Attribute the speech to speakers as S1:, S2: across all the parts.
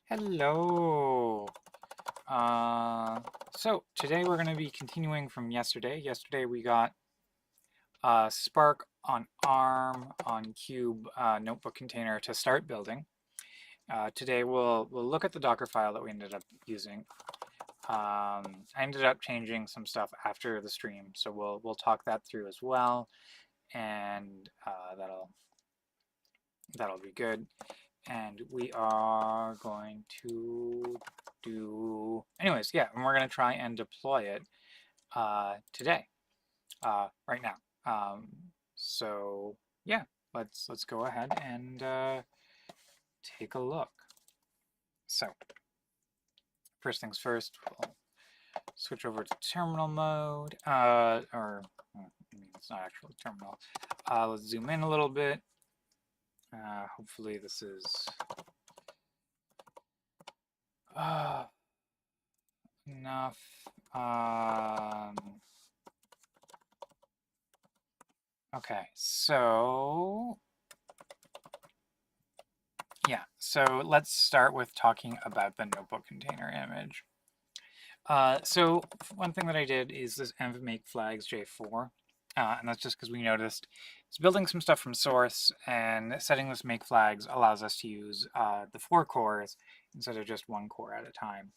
S1: Hello. So today we're going to be continuing from yesterday. Yesterday we got Spark on ARM on Cube notebook container to start building. Today we'll look at the Docker file that we ended up using. I ended up changing some stuff after the stream, so we'll talk that through as well, and that'll be good. And we are going to do, anyways, yeah, and we're going to try and deploy it today, right now. So yeah, let's go ahead and take a look. So first things first, we'll switch over to terminal mode, or I mean, it's not actually terminal. Let's zoom in a little bit. Hopefully this is enough. Okay, so yeah, so let's start with talking about the notebook container image. So one thing that I did is this env make flags j4, and that's just because we noticed it's building some stuff from source, and setting this make flags allows us to use the 4 cores instead of just 1 core at a time.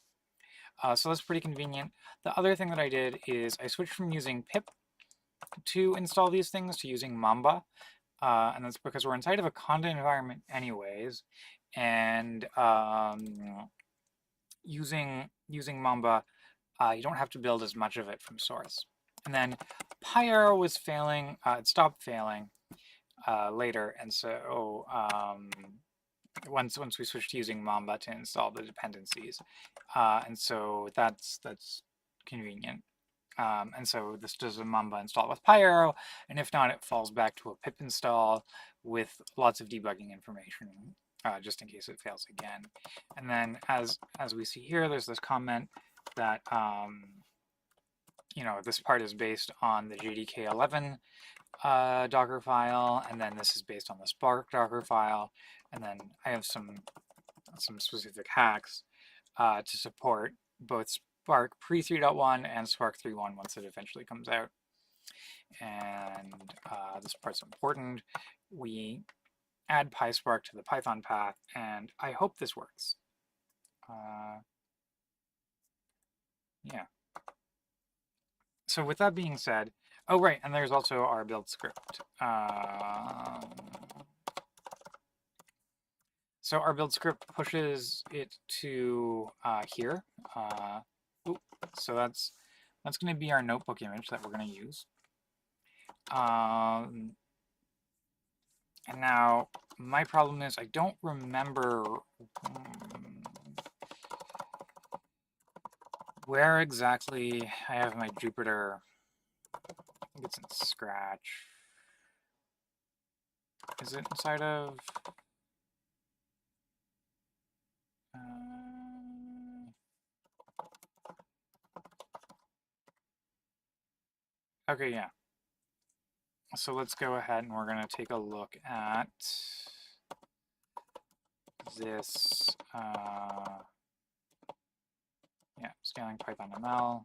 S1: So that's pretty convenient. The other thing that I did is I switched from using pip to install these things to using Mamba, and that's because we're inside of a conda environment anyways, and using Mamba, you don't have to build as much of it from source. And then PyArrow was failing, it stopped failing later, and so once we switched to using Mamba to install the dependencies, and so that's convenient. And so this does a Mamba install with PyArrow, and if not, it falls back to a pip install with lots of debugging information, just in case it fails again. And then as we see here, there's this comment that you know, this part is based on the JDK11 Docker file, and then this is based on the Spark Docker file, and then I have some specific hacks to support both Spark pre 3.1 and Spark 3.1 once it eventually comes out. And this part's important. We add PySpark to the Python path, and I hope this works. Yeah. So with that being said, oh right, and there's also our build script. So our build script pushes it to here. So that's going to be our notebook image that we're going to use. And now my problem is I don't remember where exactly I have my Jupyter. I think it's in Scratch. Is it inside of? Okay, yeah. So let's go ahead and we're going to take a look at this. Yeah, scaling Python ML.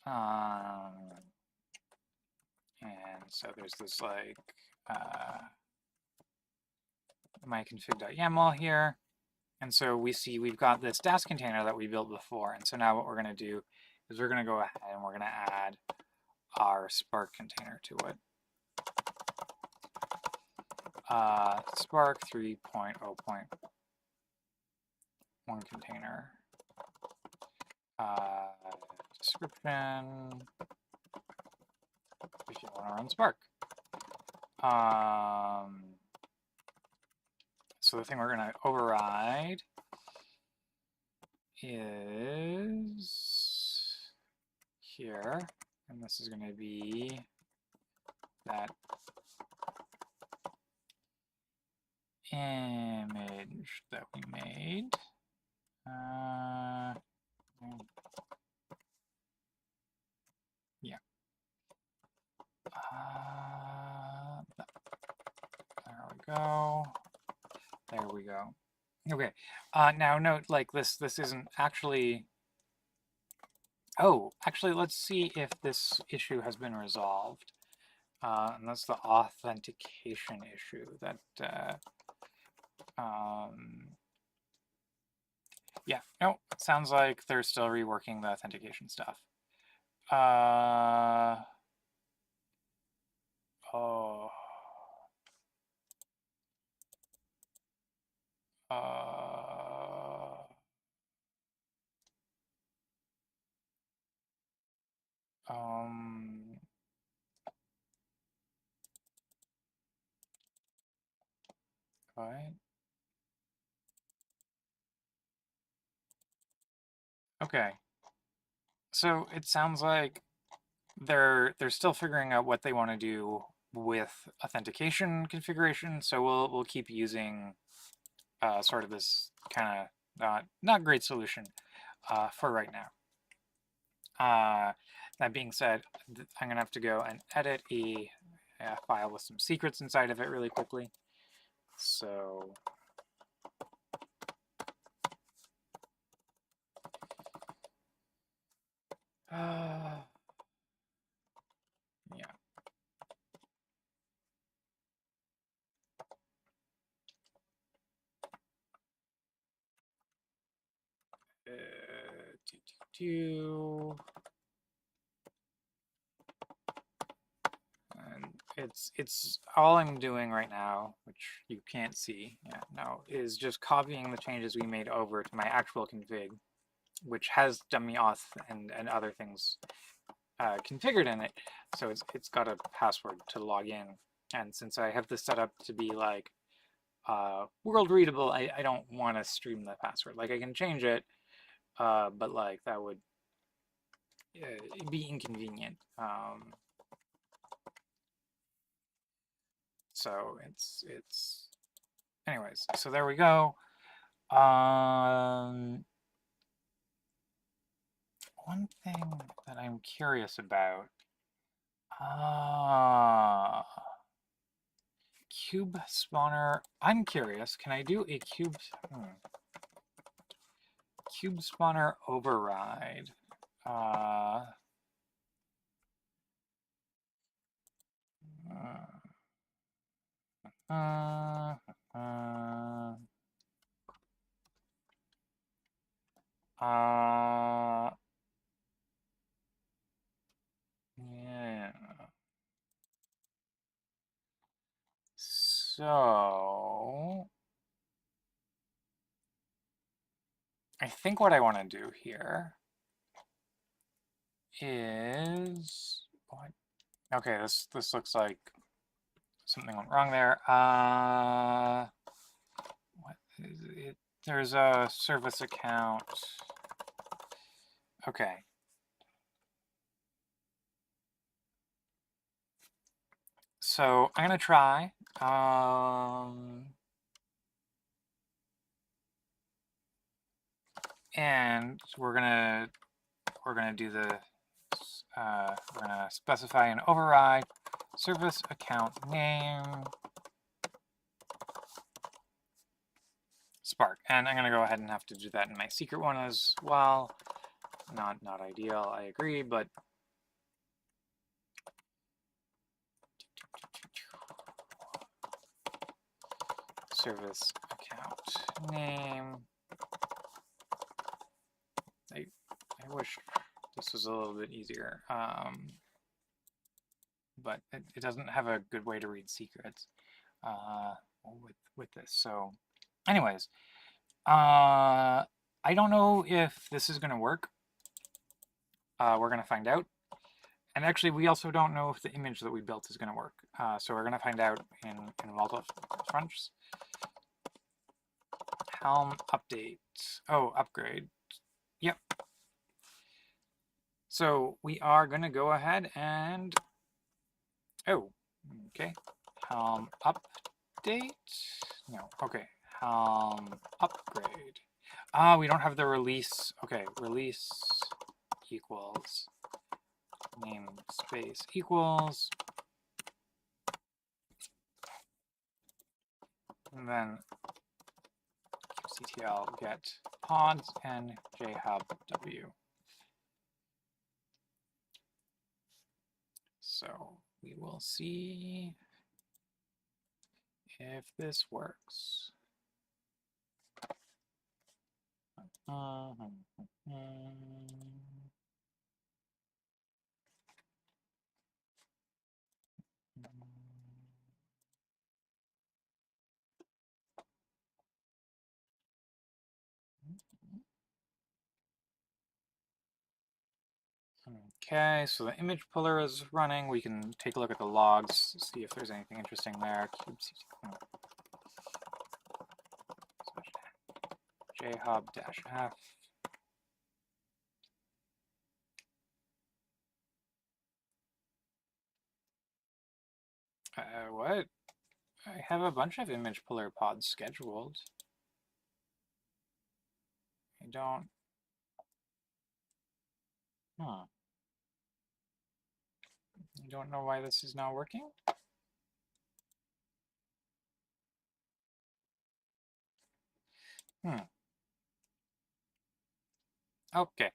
S1: And so there's this like my config.yaml here. And so we see we've got this Dask container that we built before. And so now what we're going to do is we're going to go ahead and we're going to add our Spark container to it. Spark 3.0.1 container. Description. If you want to run Spark. So the thing we're going to override is here, and this is going to be that image that we made. Yeah. go. There we go. Okay. Now note, like this isn't actually. Oh, actually, let's see if this issue has been resolved. And that's the authentication issue that. Yeah. No. Sounds like they're still reworking the authentication stuff. Oh. Um, what? Okay. So it sounds like they're still figuring out what they want to do with authentication configuration. So we'll keep using sort of this kind of not great solution for right now. That being said, I'm gonna have to go and edit a file with some secrets inside of it really quickly. So yeah. And it's all I'm doing right now, which you can't see, yeah, no, is just copying the changes we made over to my actual config, which has dummy auth and other things configured in it. So it's got a password to log in, and since I have this set up to be like world readable, I don't want to stream the password. Like I can change it, but like that would be inconvenient. So it's anyways. So there we go. One thing that I'm curious about. Cube spawner. I'm curious. Can I do a cube? Cube spawner override. Yeah. So I think what I want to do here is what? Okay, this looks like something went wrong there. What is it? There's a service account. Okay. So I'm gonna try. And we're gonna do the we're gonna specify an override service account name Spark, and I'm gonna go ahead and have to do that in my secret one as well. Not ideal, I agree, but service account name. I wish this was a little bit easier, but it doesn't have a good way to read secrets with this. So, anyways, I don't know if this is going to work. We're going to find out. And actually, we also don't know if the image that we built is going to work. So we're going to find out in multiple fronts. Helm update. Oh, upgrade. Yep. So we are going to go ahead and... Oh, okay. Helm update? No, okay. Helm upgrade. We don't have the release. Okay, release equals namespace equals and then kubectl get pods and jhub-w. So we will see if this works. Okay, so the image puller is running. We can take a look at the logs, see if there's anything interesting there. jhub-f. What? I have a bunch of image puller pods scheduled. I don't. Huh. I don't know why this is not working. Okay.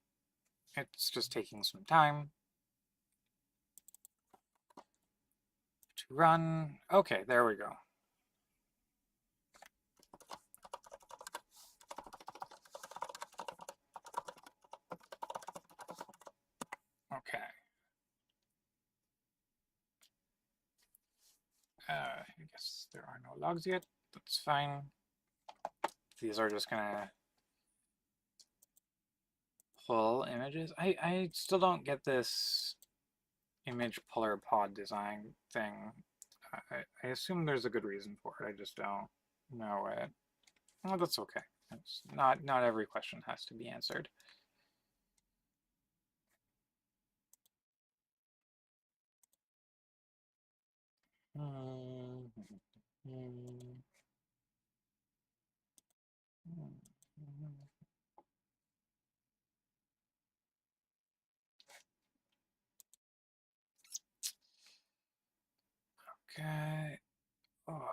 S1: It's just taking some time to run. Okay, there we go. Okay. I guess there are no logs yet. That's fine. These are just gonna pull images. I still don't get this image puller pod design thing. I assume there's a good reason for it. I just don't know it. Well, that's okay. It's not every question has to be answered. Okay. Oh.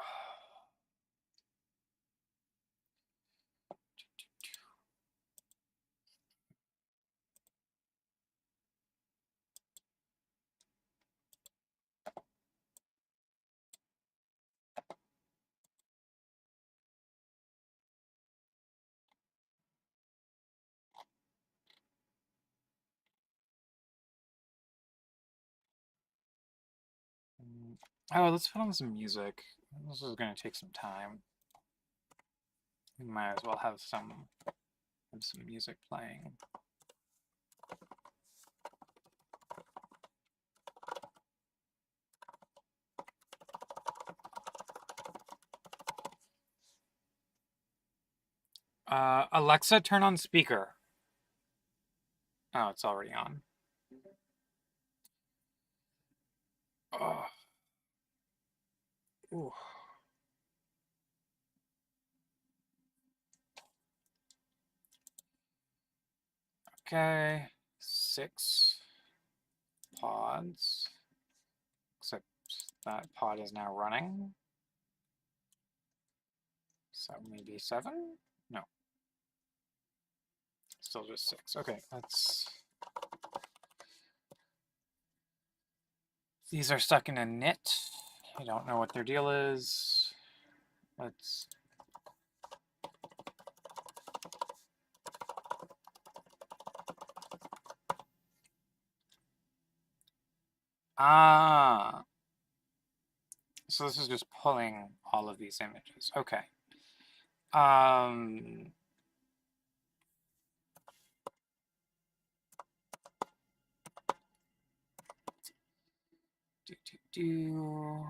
S1: Oh, let's put on some music. This is going to take some time. We might as well have some music playing. Alexa, turn on speaker. Oh, it's already on. Oh. Ooh. Okay, 6 pods. Except that pod is now running. So maybe 7? No. Still just 6. Okay, that's... These are stuck in a knit. I don't know what their deal is. Let's... Ah. So this is just pulling all of these images. Okay. Do.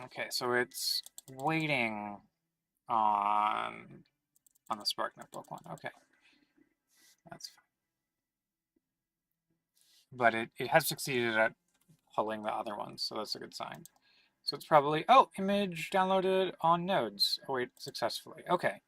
S1: Okay, so it's waiting on the Spark Notebook one. Okay, that's fine. But it has succeeded at pulling the other ones, so that's a good sign. So it's probably, oh, image downloaded on nodes. Oh wait, successfully. Okay.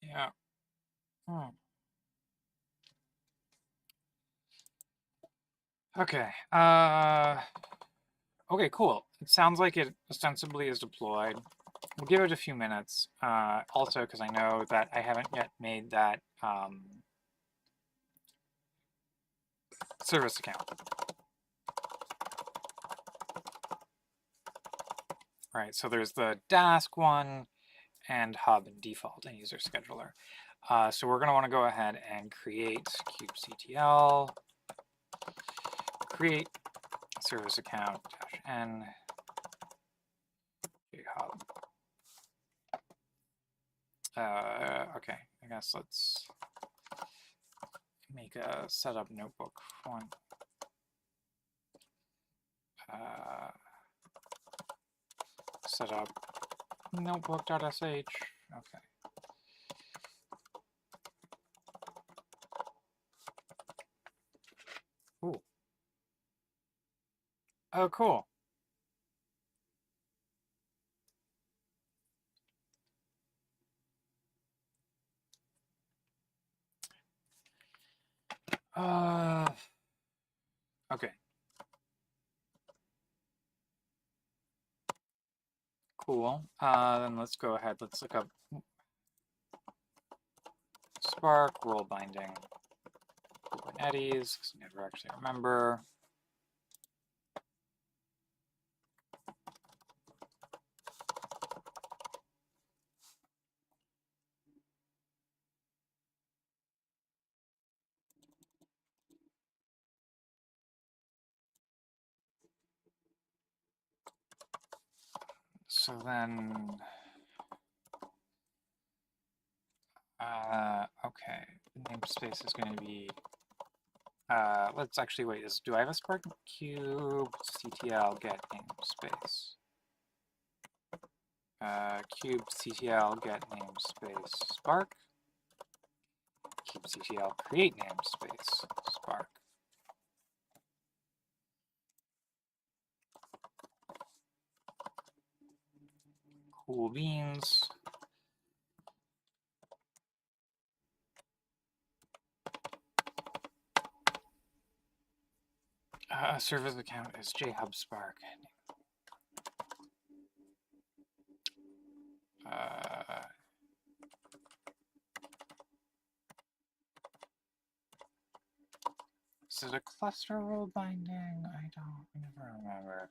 S1: Yeah. Okay. Okay, cool. It sounds like it ostensibly is deployed. We'll give it a few minutes. Also, because I know that I haven't yet made that service account. Right, so there's the Dask one and hub and default and user scheduler. So we're going to want to go ahead and create kubectl, create service account -n hub. Okay, I guess let's make a setup notebook one. Setup notebook.sh. Okay. Ooh. Oh, cool. Okay. Cool. Then let's go ahead. Let's look up Spark, role binding, Kubernetes, because I never actually remember. So then, okay, the namespace is going to be, let's actually wait, do I have a Spark? Kubectl get namespace. Kubectl get namespace Spark. Kubectl create namespace Spark. Cool beans. Service account is jhub Spark. Is it a cluster role binding? I never remember.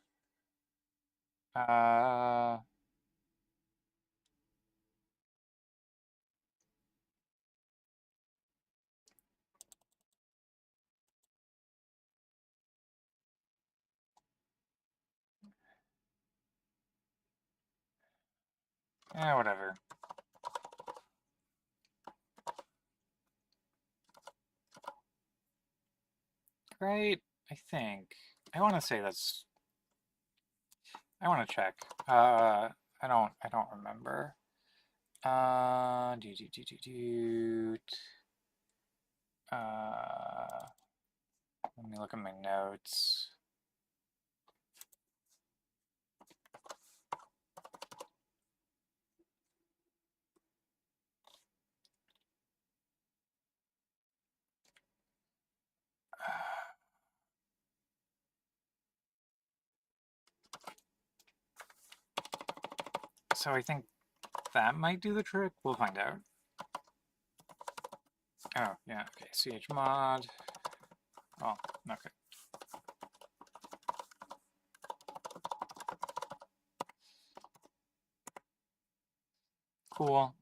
S1: Yeah, whatever. Great, I think. I want to say that's. I want to check. I don't remember. Let me look at my notes. So I think that might do the trick. We'll find out. Oh, yeah, okay. Chmod. Oh, okay. Cool.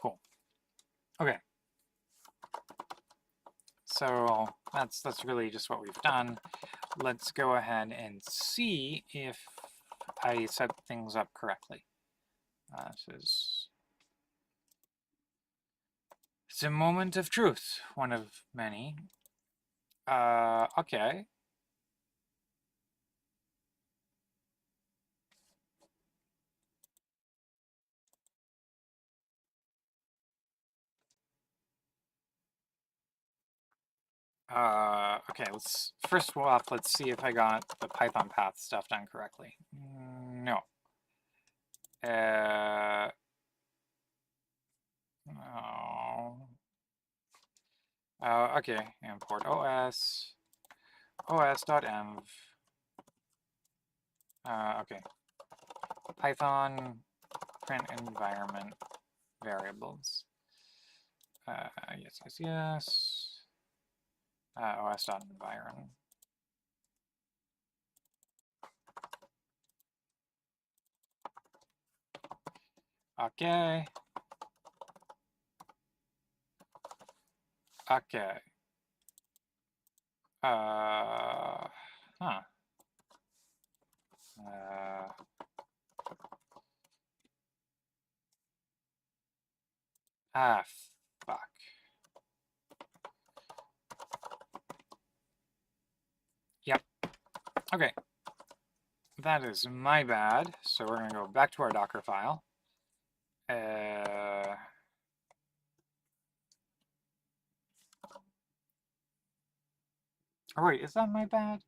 S1: Cool. Okay. So that's really just what we've done. Let's go ahead and see if I set things up correctly. This is it's a moment of truth, one of many. Okay. Okay, first off, let's see if I got the Python path stuff done correctly. No. No. Okay, import os.env. Okay. Python print environment variables. Yes. os.environ. Okay. Okay. Huh. Fuck. Yep. Okay. That is my bad. So we're gonna go back to our Docker file. Oh wait, is that my bad?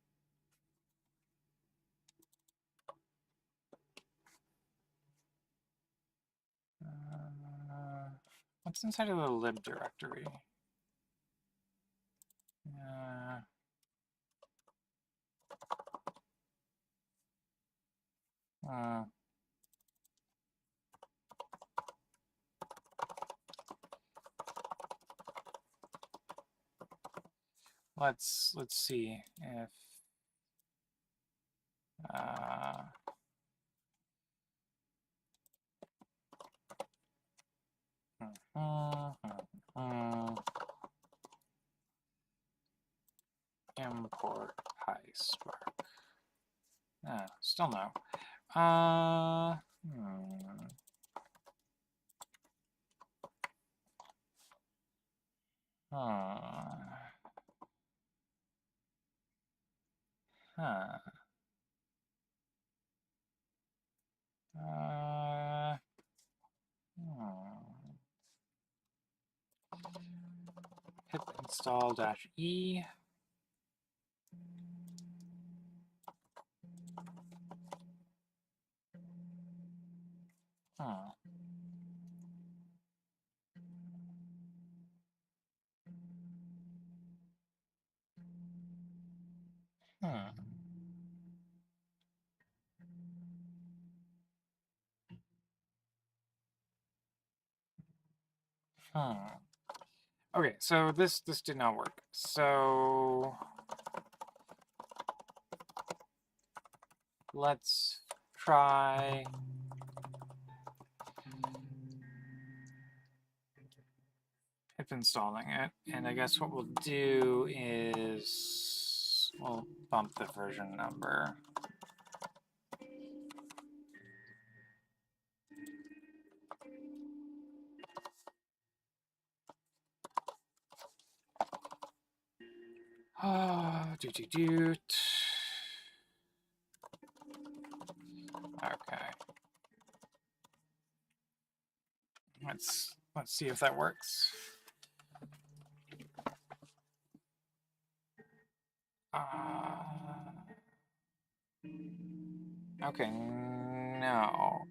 S1: What's inside of the lib directory? Let's see if import PySpark. Still no. Pip install -e. Okay, so this did not work. So let's try pip installing it, and I guess what we'll do is we'll bump the version number. Okay. Let's see if that works. Okay, no.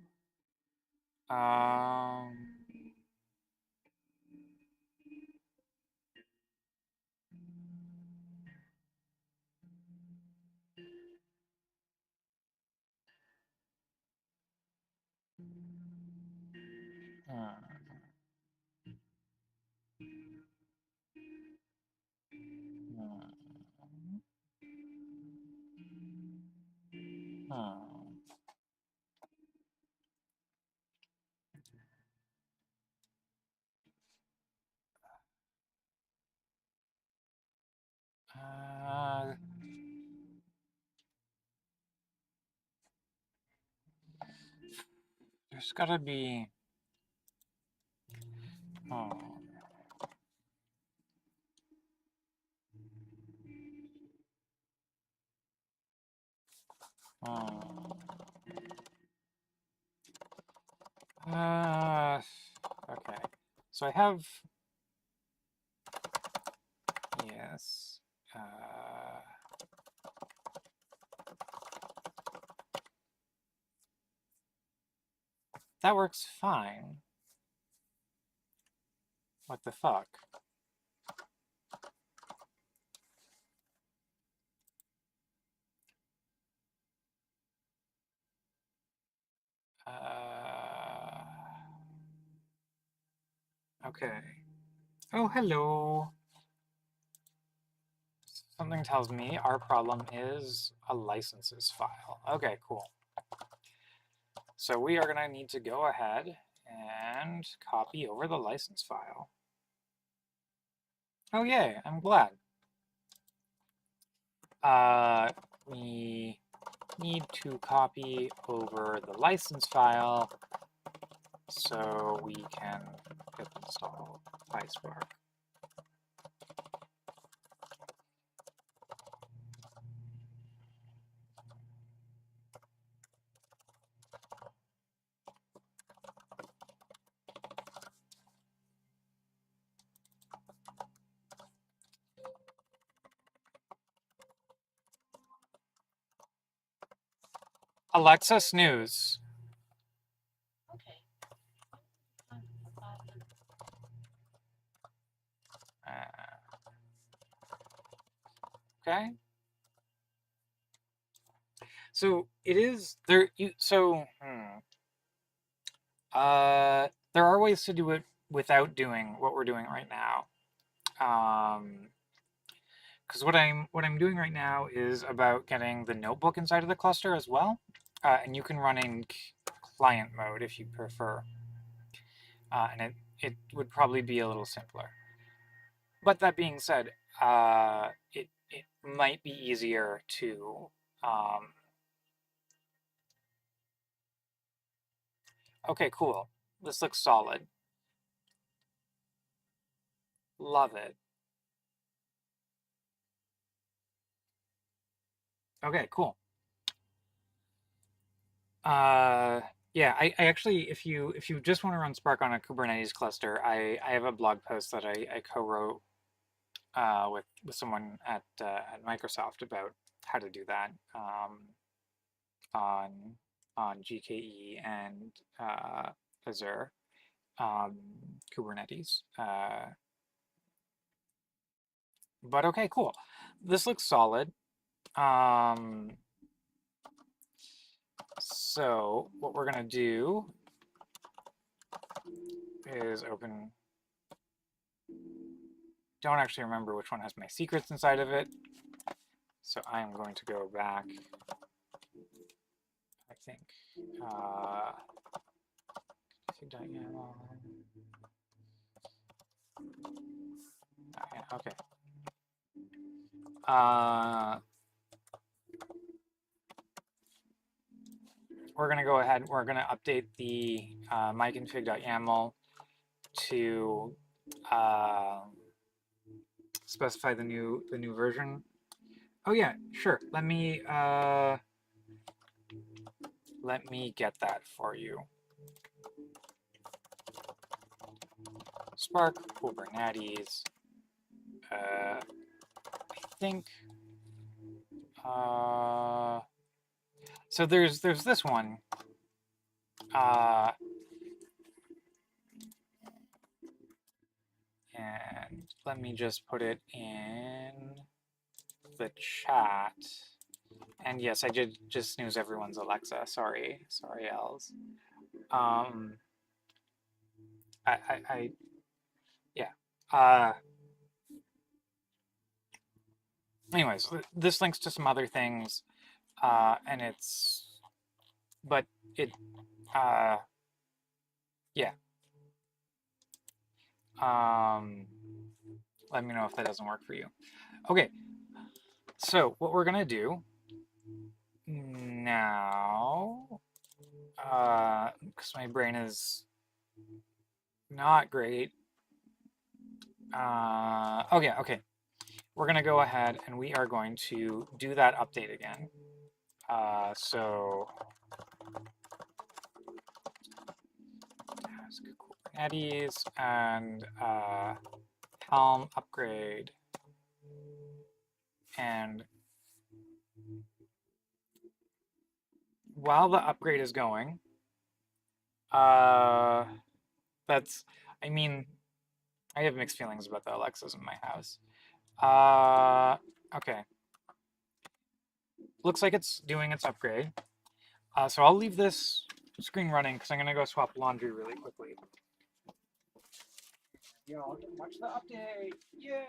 S1: There's gotta be. Okay. So I have. Yes. That works fine. What the fuck? Okay. Oh, hello. Something tells me our problem is a licenses file. Okay, cool. So we are going to need to go ahead and copy over the license file. Oh, yay, I'm glad. We need to copy over the license file so we can pip install PySpark. Alexa, snooze. Okay. So it is there. There are ways to do it without doing what we're doing right now. Because what I'm doing right now is about getting the notebook inside of the cluster as well, and you can run in client mode if you prefer, and it would probably be a little simpler. But that being said, it might be easier to okay, cool. This looks solid. Love it. Okay, cool. Yeah, I actually, if you just want to run Spark on a Kubernetes cluster, I have a blog post that I co-wrote with someone at Microsoft about how to do that on GKE and Azure Kubernetes. But okay, cool. This looks solid. So what we're gonna do is open. Don't actually remember which one has my secrets inside of it. So I'm going to go back, I think. Okay. We're going to go ahead, we're going to update the myconfig.yaml to specify the new version. Oh yeah, sure. Let me get that for you. Spark Kubernetes. I think. So there's this one. And let me just put it in the chat. And yes, I did just snooze everyone's Alexa. Sorry, Els. Yeah. Anyways, this links to some other things, and it's, but it, yeah. Let me know if that doesn't work for you. Okay, so what we're gonna do now, because my brain is not great. Okay. We're gonna go ahead and we are going to do that update again. So Kubernetes and Helm upgrade And while the upgrade is going, that's, I mean, I have mixed feelings about the Alexas in my house. Okay. Looks like it's doing its upgrade. So I'll leave this screen running because I'm gonna go swap laundry really quickly. Y'all can watch the update. Yay!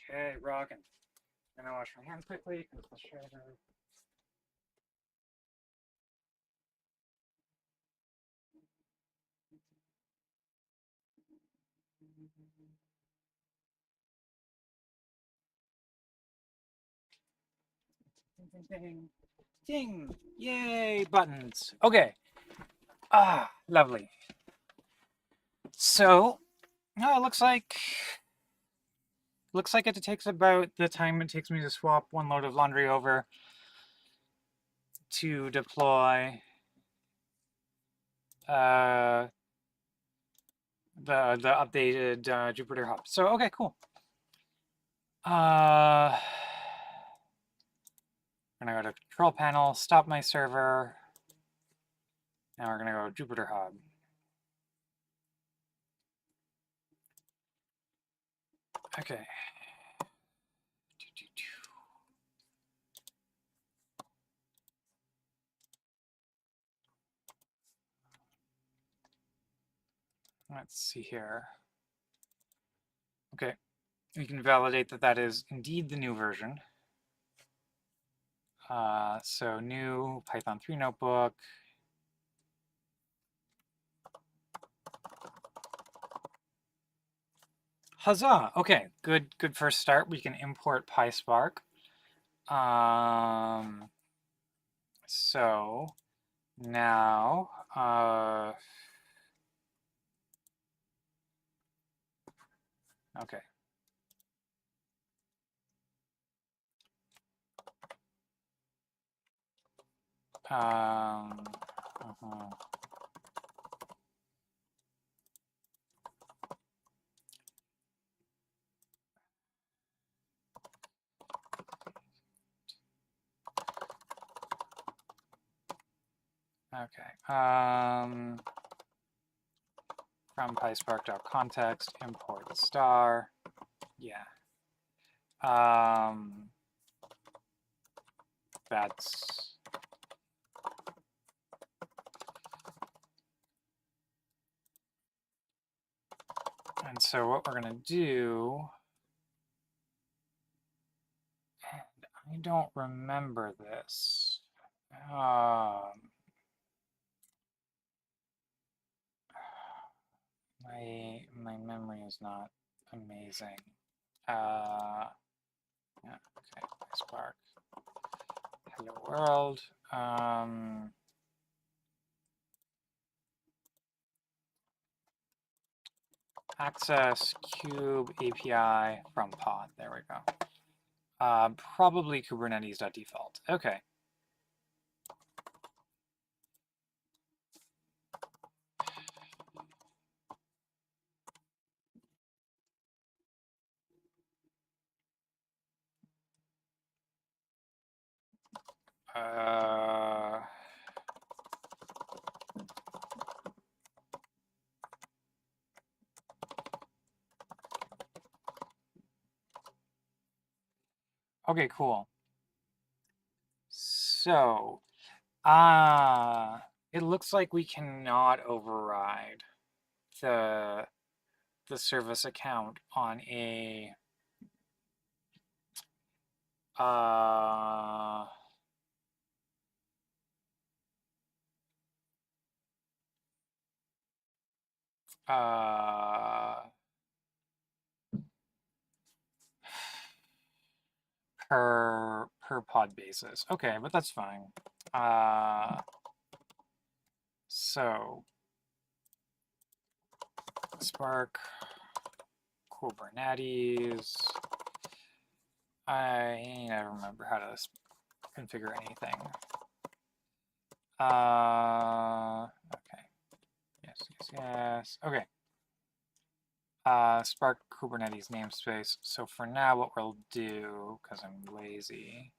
S1: Okay, rocking. Gonna wash my hands quickly because the shredder. Ding, ding, ding. Ding! Yay, buttons. Okay. Lovely. So, it looks like it takes about the time it takes me to swap one load of laundry over to deploy the updated Jupyter Hub. So okay, cool. I'm gonna go to Control Panel, stop my server. Now we're gonna go Jupyter Hub. Okay. Let's see here. Okay, we can validate that that is indeed the new version. So new Python 3 notebook. Huzzah! Okay, good first start. We can import PySpark. So now, okay. Uh-huh. Okay. From PySpark.context, import star. Yeah. That's and so what we're going to do, and I don't remember this. My memory is not amazing. Yeah, okay, Spark. Hello world. Access Cube API from pod. There we go. Probably Kubernetes.default. Okay. Okay, cool. So, it looks like we cannot override the service account on a per pod basis. Okay, but that's fine. So Spark Kubernetes. I never remember how to configure anything. Okay. Yes. Okay. Spark Kubernetes namespace. So for now, what we'll do, because I'm lazy,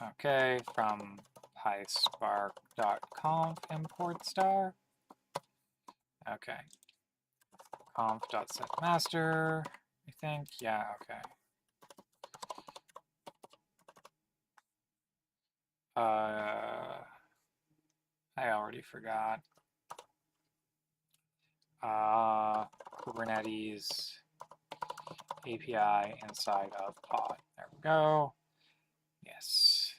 S1: okay, from pyspark.conf import star. Okay. Conf.setMaster, I think. Yeah, okay. I already forgot. Kubernetes API inside of pod. There we go. Yes.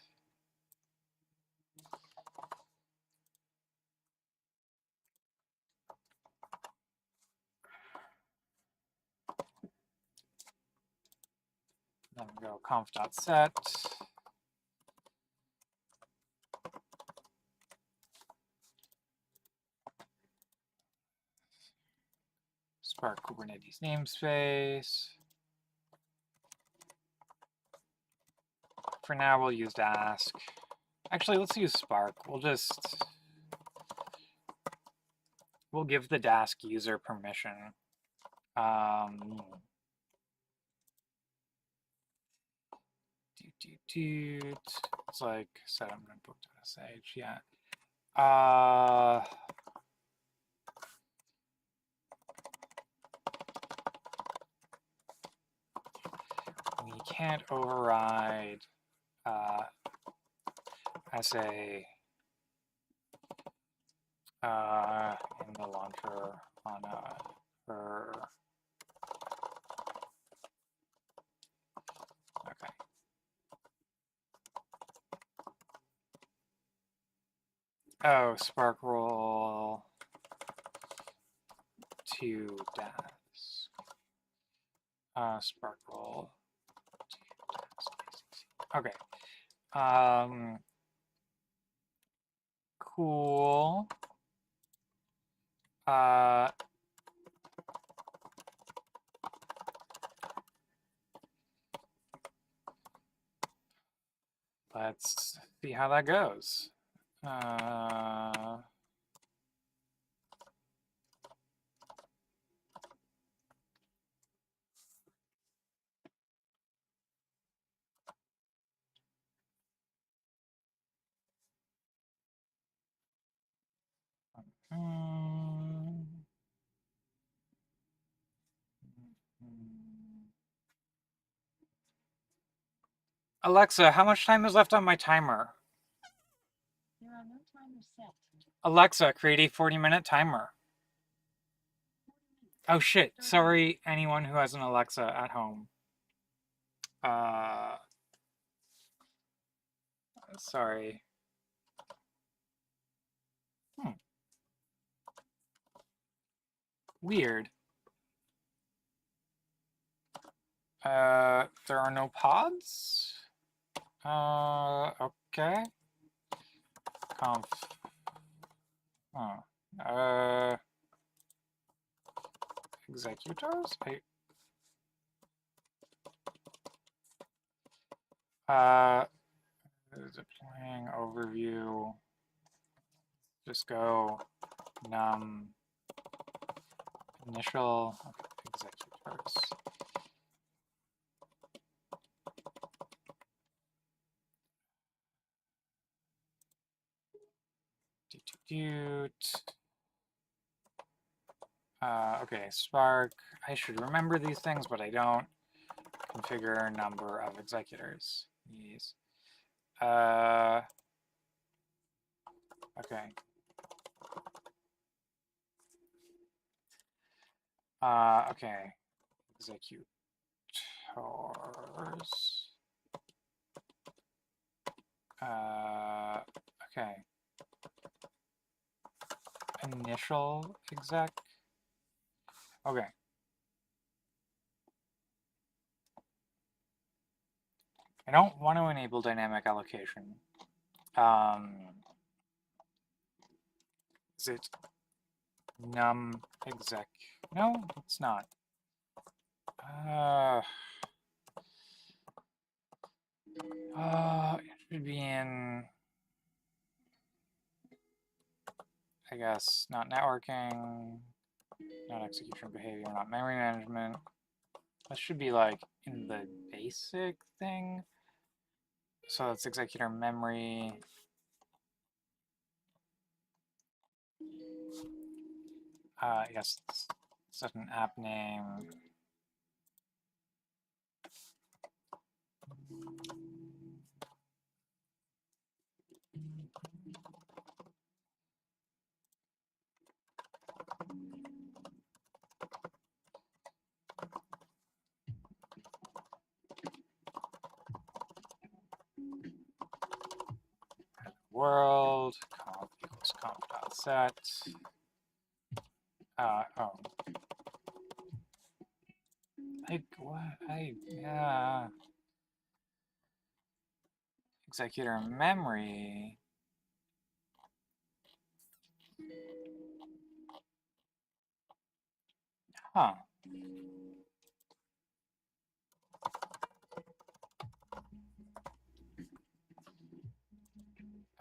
S1: Then we go conf.set. Spark Kubernetes namespace. For now, we'll use Dask. Actually, let's use Spark. We'll give the Dask user permission. It's like setup notebook.sh. Yeah. We can't override SA in the launcher on per. Okay. Oh, Spark roll to Dask. Spark roll to Dask. Okay. Cool. Let's see how that goes. Uh, mm, Alexa, how much time is left on my timer?
S2: There are no timers set.
S1: Alexa, create a 40-minute timer. Oh shit, sorry anyone who has an Alexa at home. Sorry. Weird. There are no pods? Okay. Conf. Oh. Executors? Deploying overview. Just go num initial executors. Okay, Spark. I should remember these things, but I don't. Configure number of executors. Yes. Okay. Okay. Executors. Okay. Initial exec. Okay. I don't want to enable dynamic allocation. Is it num exec? No, it's not. It should be in, I guess, not networking, not execution behavior, not memory management. That should be like in the basic thing. So that's executor memory. Yes, set an app name. World conf equals conf dot set. Yeah. Executor memory. Huh.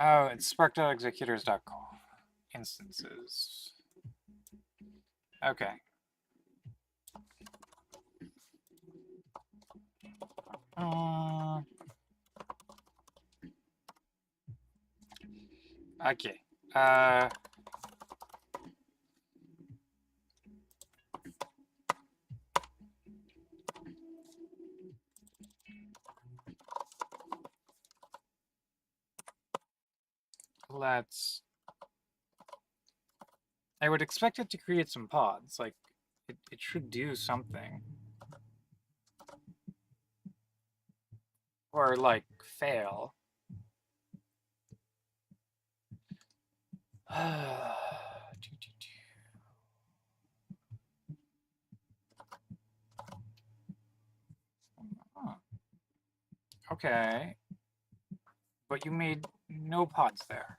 S1: Oh, it's spark.executors.conf instances. Okay. Okay. Let's. I would expect it to create some pods. Like, it should do something. Or, like, fail. Okay. But you made no pods there.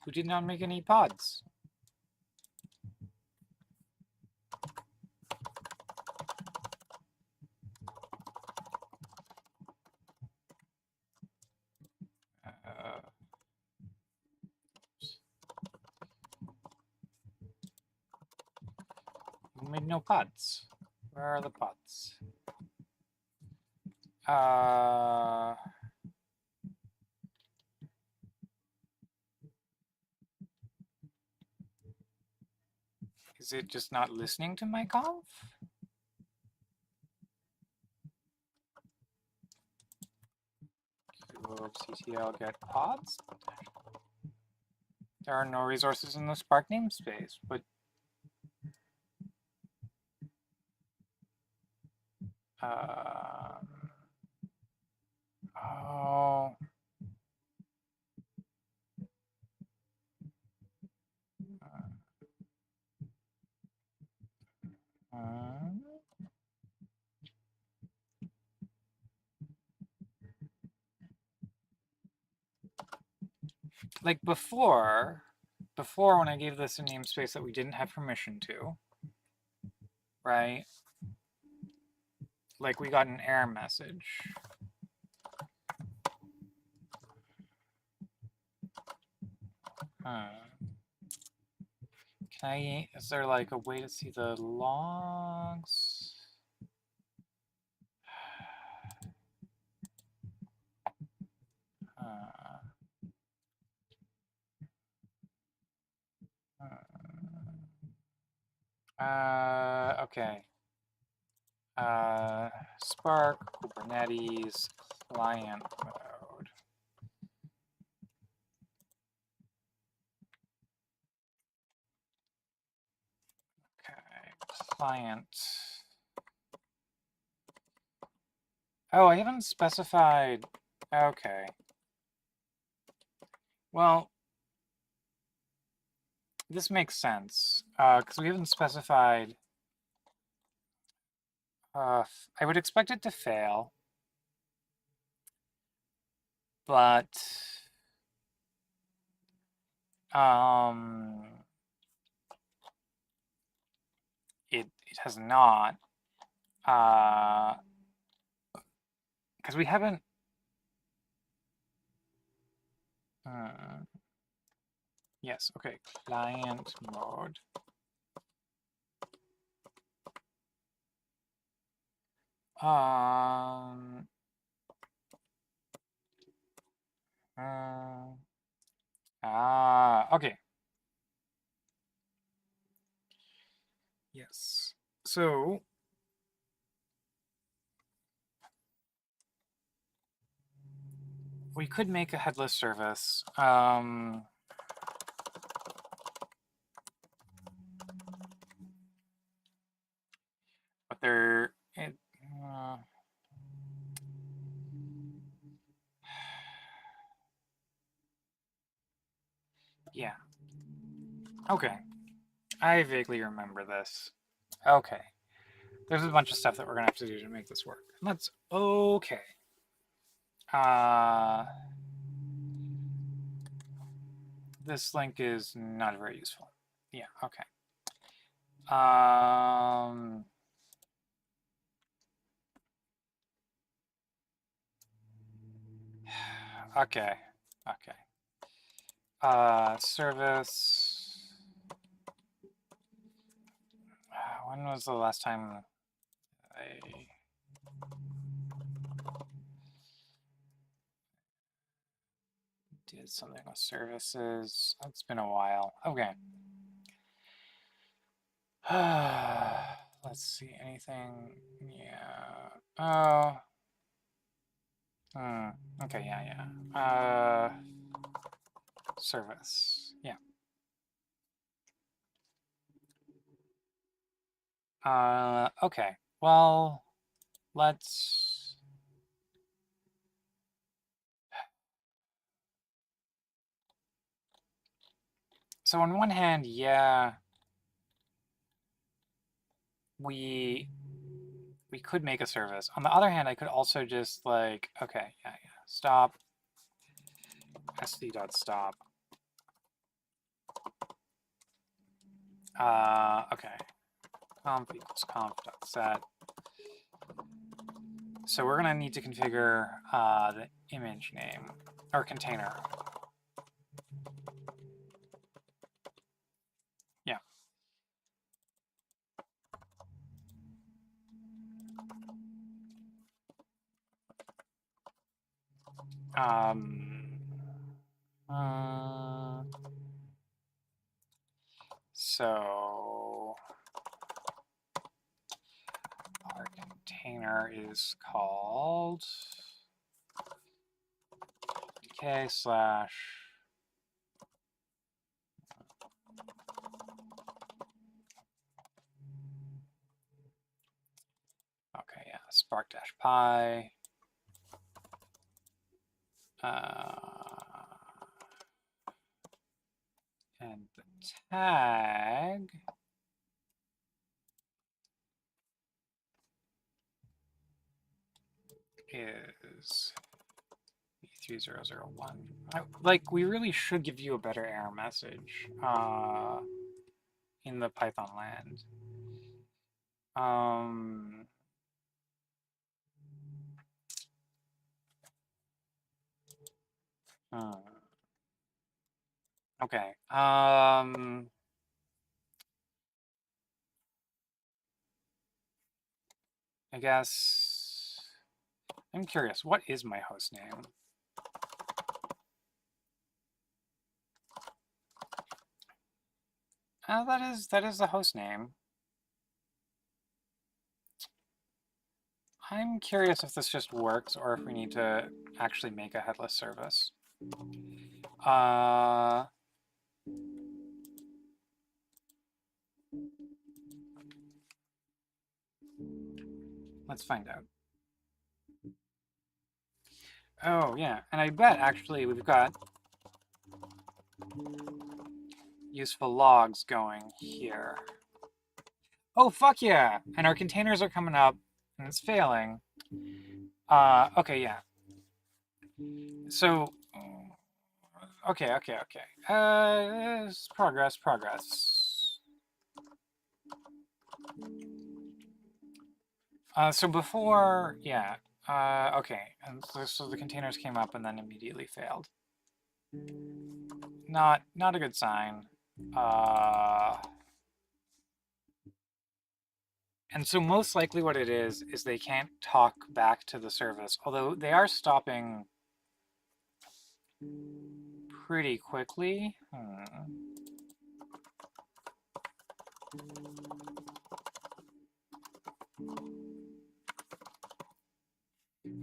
S1: Who did not make any pods? Who made no pods? Where are the pods? Is it just not listening to my conf? CTL get pods? There are no resources in the Spark namespace, but oh. Like before when I gave this a namespace that we didn't have permission to, right? Like we got an error message. Is there like a way to see the logs? Okay. Spark, Kubernetes, client mode. Okay, client. Oh, I haven't specified. Okay. Well, this makes sense because we haven't specified. I would expect it to fail, but it has not because we haven't. Yes. Okay. Client mode. Okay. Yes. So we could make a headless service. But there, yeah. Okay. I vaguely remember this. Okay. There's a bunch of stuff that we're gonna have to do to make this work. That's okay. This link is not very useful. Yeah, okay. Okay. Okay. Service. When was the last time I did something with services? It's been a while. Okay. Let's see, anything? Yeah. Okay, yeah. Service. Yeah. Okay. Well, let's. So on one hand, yeah, we could make a service. On the other hand, I could also just like, okay, yeah, stop, sd.stop. Okay. Conf equals conf.set. So we're going to need to configure the image name, or container. Yeah. So our container is called K slash okay, yeah, spark dash pi. And the tag is B3001. Like, we really should give you a better error message in the Python land. Okay. I guess I'm curious. What is my host name? That is the host name. I'm curious if this just works or if we need to actually make a headless service. Let's find out. Oh, yeah. And I bet, actually, we've got useful logs going here. Oh, fuck yeah! And our containers are coming up, and it's failing. Okay, yeah. So, okay. Progress. So before, yeah. Okay, and so the containers came up and then immediately failed. Not a good sign. And so most likely what it is they can't talk back to the service, although they are stopping pretty quickly.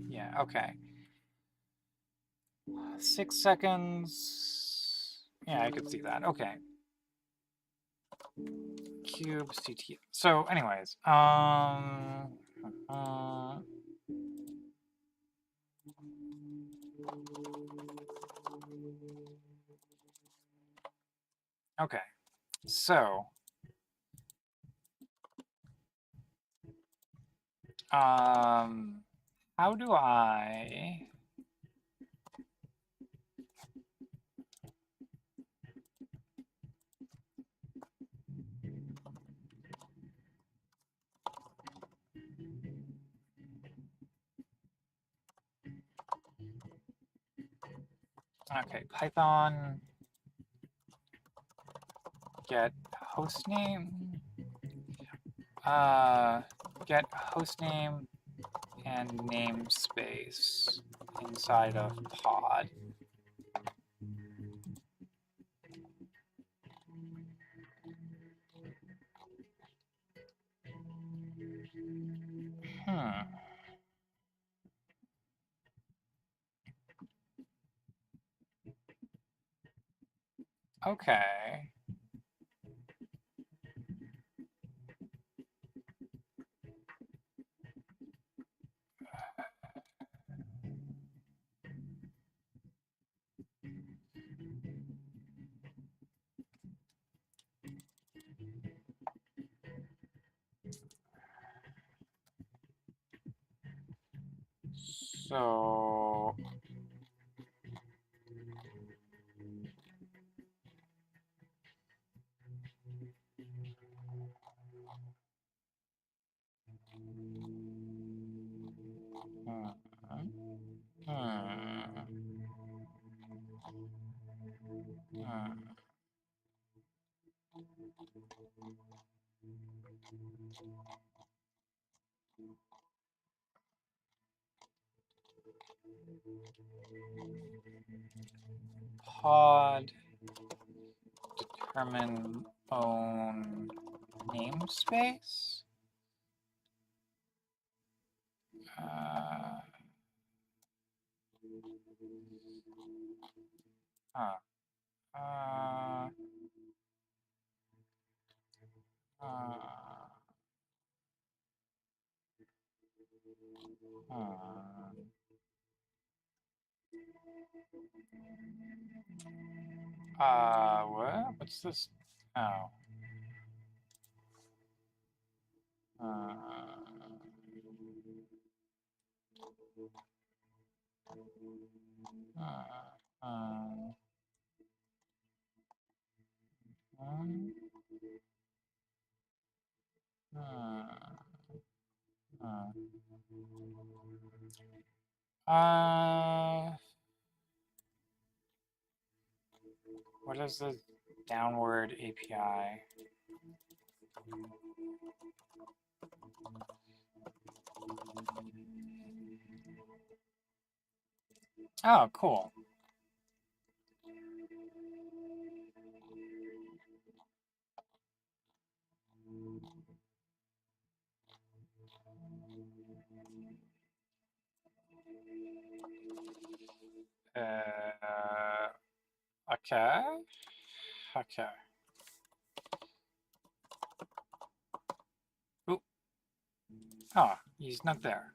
S1: Yeah, okay. 6 seconds. Yeah, I could see that. Okay. Cubes, CT. So anyways, okay. So, how do I okay, Python get hostname, get hostname and namespace inside of pod. Okay. So Pod determine own namespace. Huh. Uh, what? What's this? Oh. What is the downward API? Oh, cool. Okay. Okay. Oop. Oh, he's not there.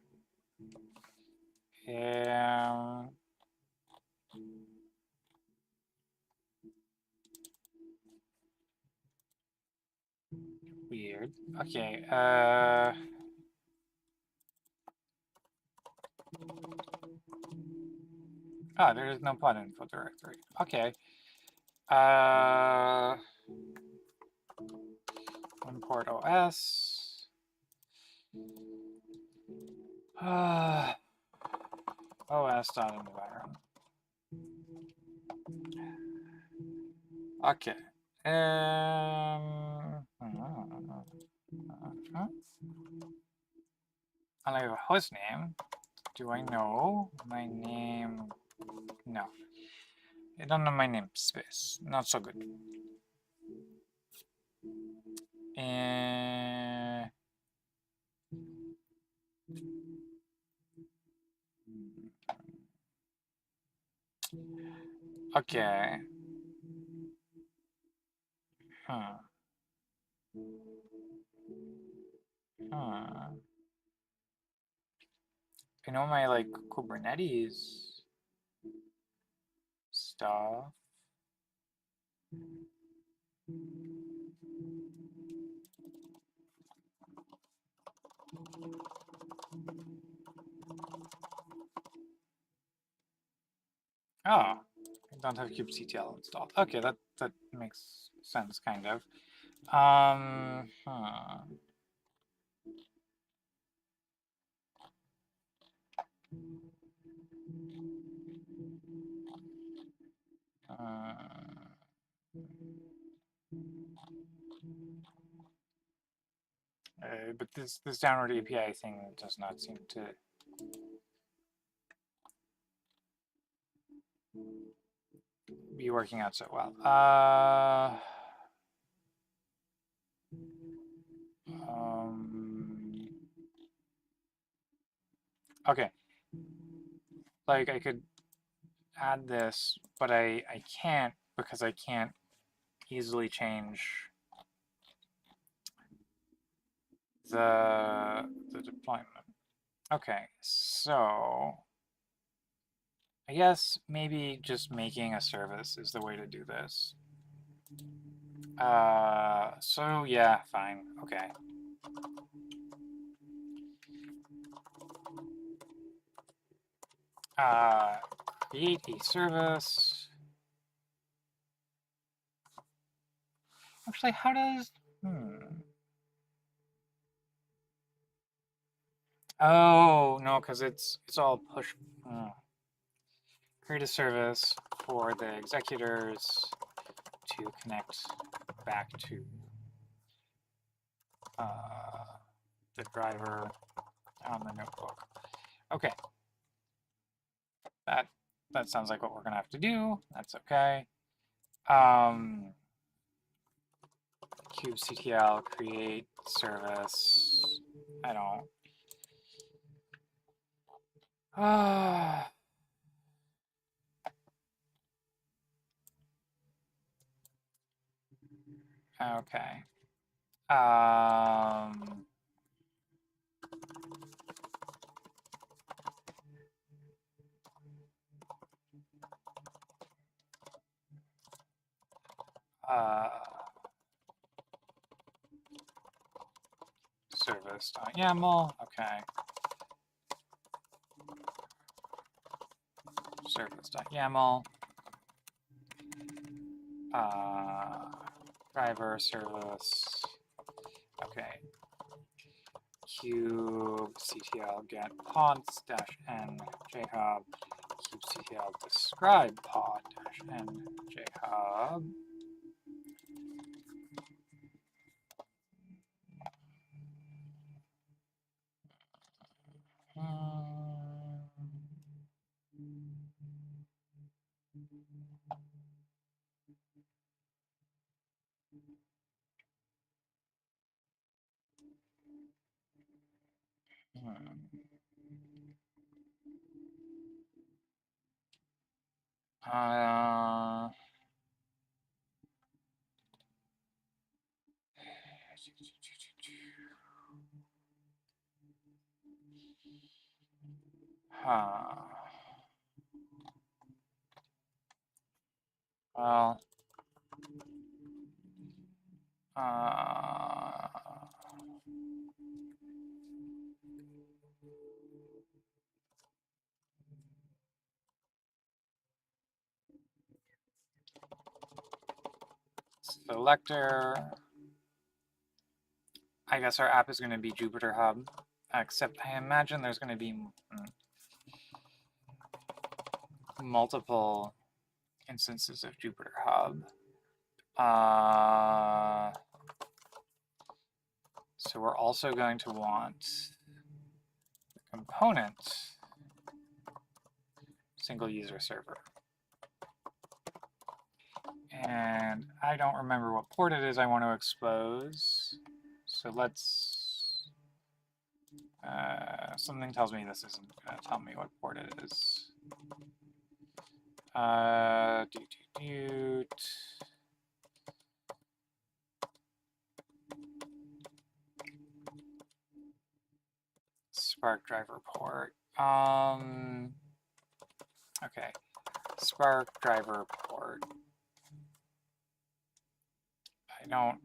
S1: Weird. Okay. Oh, there is no pod info directory. Okay. Import OS. OS.environment. Okay. I have a host name. Do I know my name? No. I don't know my namespace. Not so good. Okay. Huh. Huh. I know my like Kubernetes stuff. Oh, I don't have kubectl installed. Okay, that makes sense, kind of. Huh. But this downward API thing does not seem to be working out so well. Okay. Like I could add this, but I can't because I can't easily change the deployment. Okay, so I guess maybe just making a service is the way to do this. So yeah, fine. Okay. Create a service. Actually, how does Oh no, because it's all push. Create a service for the executors to connect back to the driver on the notebook. Okay, that sounds like what we're gonna have to do. That's okay. Kubectl create service. I don't. Okay. Service.yaml. Okay. Service.yaml. Driver service. Okay. Kubectl get pods -n jhub. Kubectl describe pod -n jhub. Well, selector. I guess our app is going to be Jupyter Hub, except I imagine there's going to be multiple instances of Jupyter Hub. So we're also going to want the component single user server. And I don't remember what port it is I want to expose. So let's, something tells me this isn't going to tell me what port it is. Spark driver port. Okay, Spark driver port. I don't.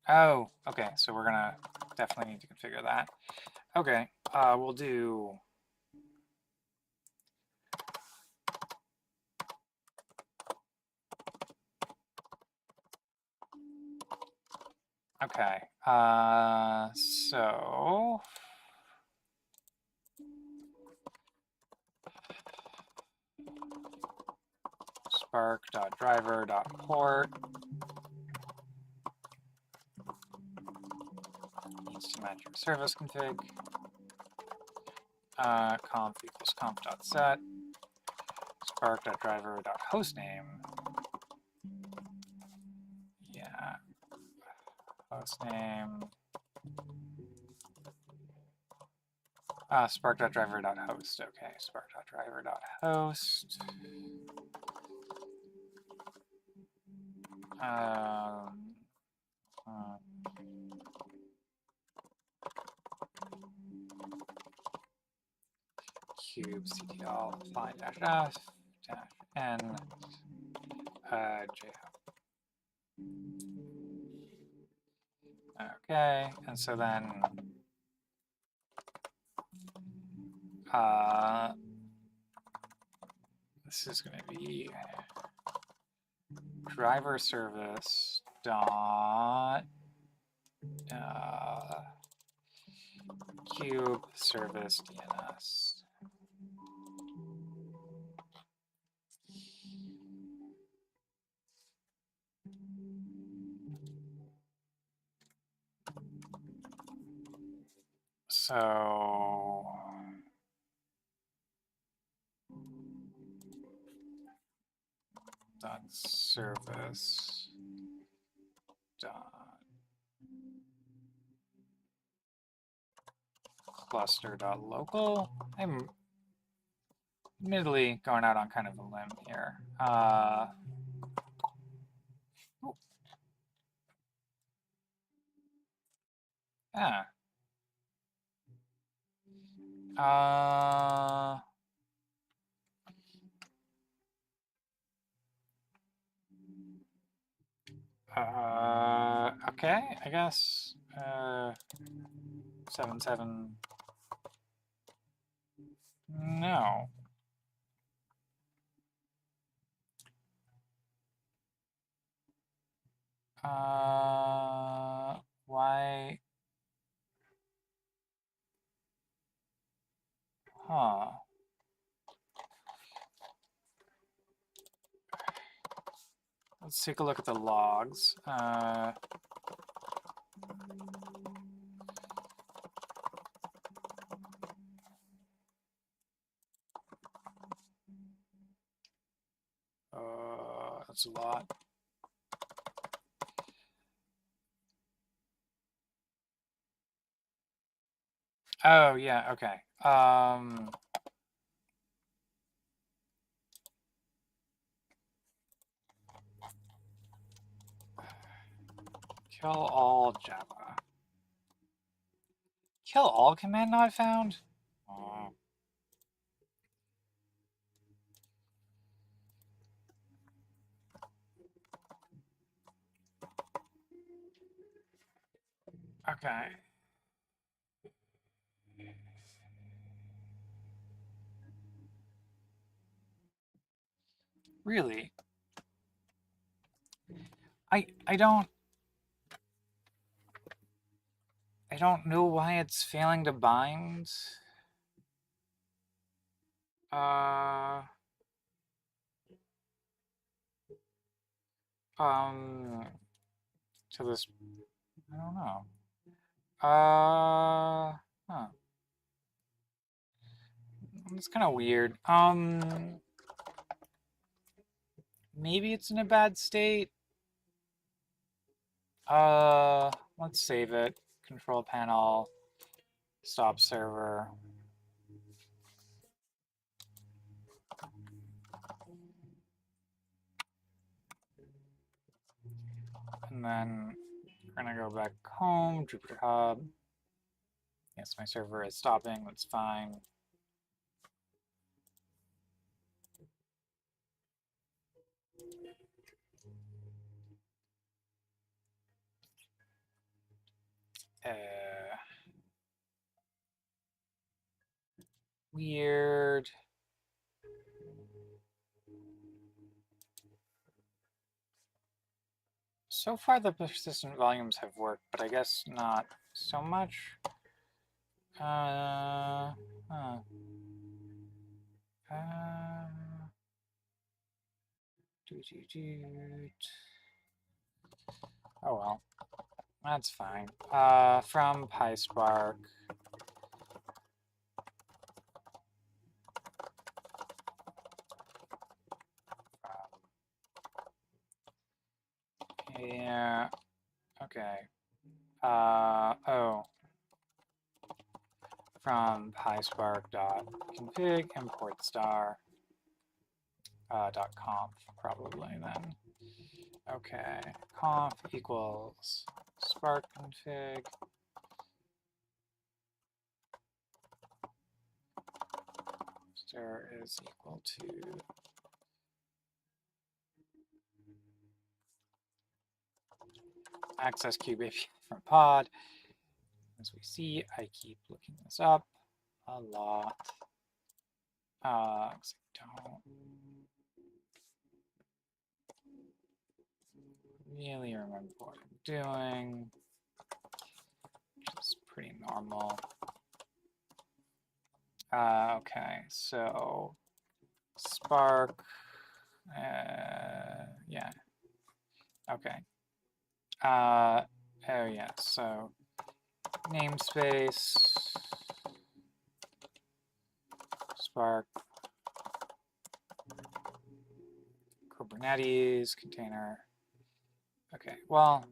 S1: Oh, okay. So we're gonna definitely need to configure that. Okay, we'll do. Okay, so spark.driver.port needs to match your service config. Conf equals conf.set. Spark.driver.hostname. Yeah, hostname. Spark.driver.host. Okay, spark.driver.host. Kubectl find -f -n jhub. Okay, and so then this is going to be driver service dot Cube service DNS. So dot service dot cluster dot local. I'm admittedly going out on kind of a limb here. Oh, yeah. Okay, I guess. 7 7. No. Why? Huh. Let's take a look at the logs. That's a lot. Oh, yeah, okay. Kill all Java. Kill all command not found? Oh. Okay. Really? I don't know why it's failing to bind. Uh to this, I don't know. Huh. It's kind of weird. Maybe it's in a bad state. Let's save it. Control panel, stop server. And then we're gonna go back home, Jupyter Hub. Yes, my server is stopping, that's fine. Weird. So far the persistent volumes have worked, but I guess not so much. Huh. Oh well, that's fine. From PySpark. Yeah. Okay. Oh. From PySpark.config import star .conf probably then. Okay. Conf equals spark config. Star is equal to access cube API from pod. As we see, I keep looking this up a lot. I don't really remember what I'm doing. Just pretty normal. Okay, so Spark, yeah, okay. Oh yeah, so namespace, Spark, Kubernetes, container. Okay, well,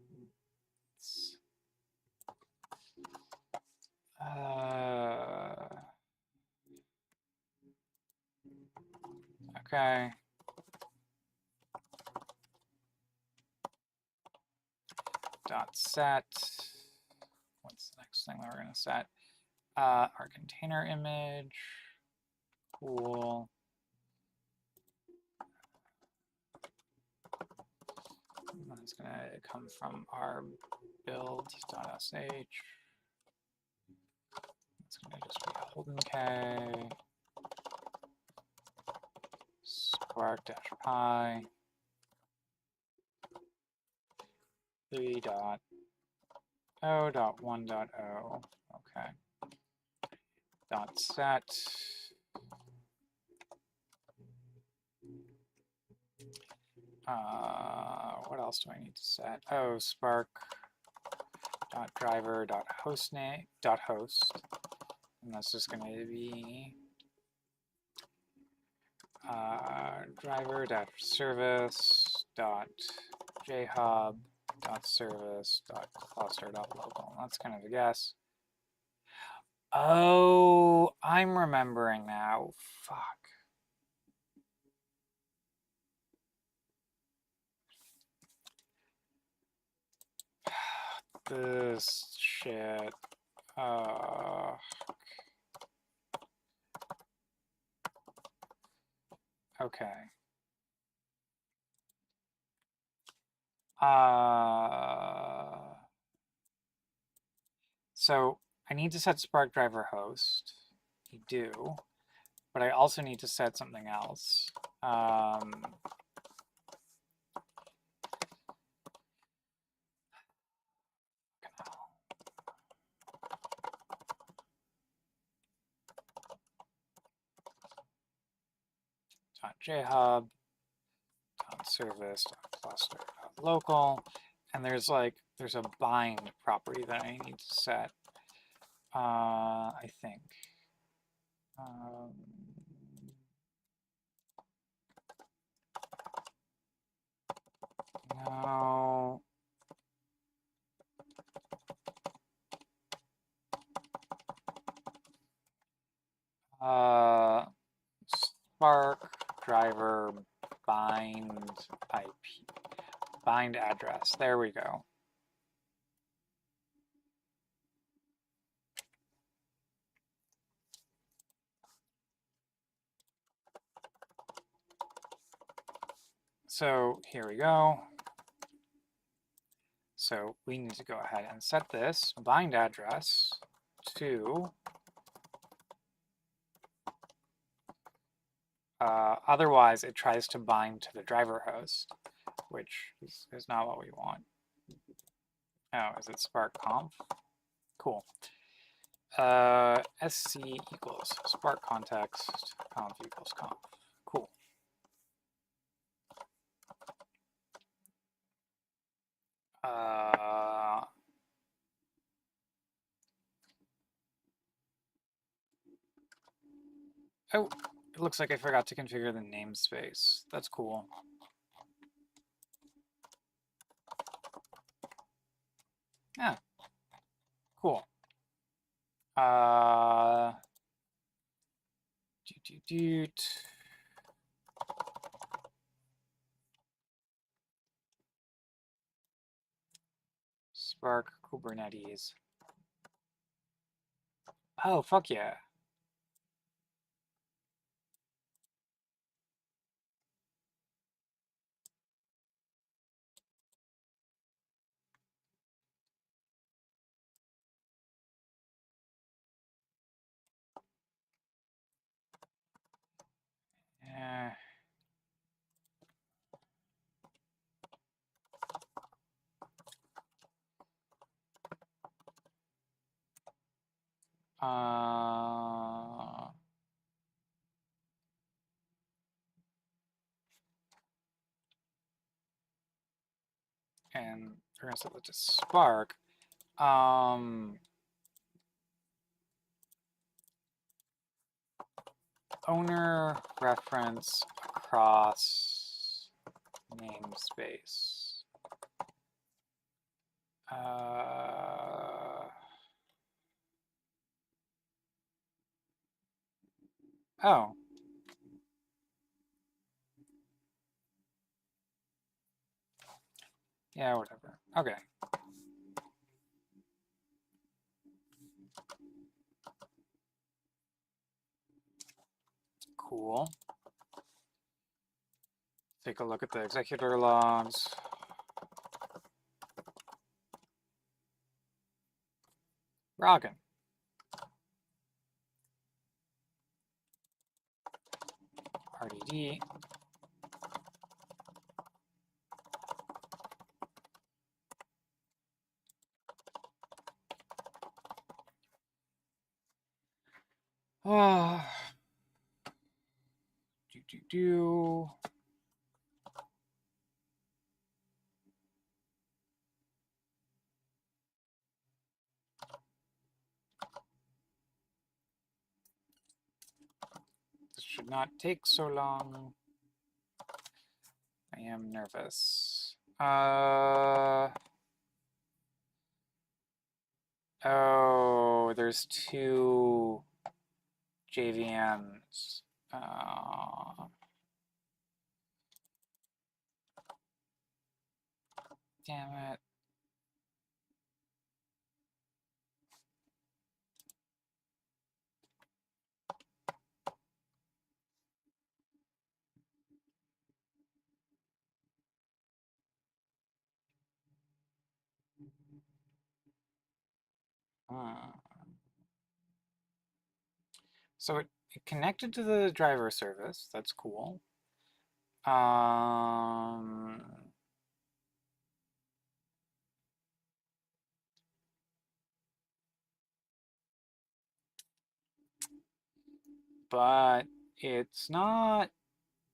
S1: okay. Dot set. What's the next thing that we're going to set? Our container image. Cool. That's going to come from our build.sh. It's going to just be a Holden K. Spark-pi. 3.0.1.0. Okay. Dot set. What else do I need to set? Oh, Spark dot driver dot host name dot host, and that's just going to be driver dot service dot jhub dot service dot cluster dot local. That's kind of a guess. Oh, I'm remembering now. Fuck. This shit. Okay. So I need to set Spark driver host. You do, but I also need to set something else. .jhub, .service, .cluster, .local, and there's a bind property that I need to set. I think. No. Spark driver bind IP, bind address. There we go. So here we go. So we need to go ahead and set this bind address to otherwise it tries to bind to the driver host, which is not what we want. Oh, is it Spark conf? Cool. sc equals Spark context conf equals conf. Cool. Oh, it looks like I forgot to configure the namespace. That's cool. Yeah. Cool. Spark Kubernetes. Oh, fuck yeah. Yeah. And we're going to set that to Spark. Owner reference across namespace. Oh. Yeah, whatever. Okay. Cool. Take a look at the executor logs. Rockin'. RDD. Oh. Do. This should not take so long. I am nervous. Oh, there's two JVMs. Damn it. So it connected to the driver service. That's cool. But it's not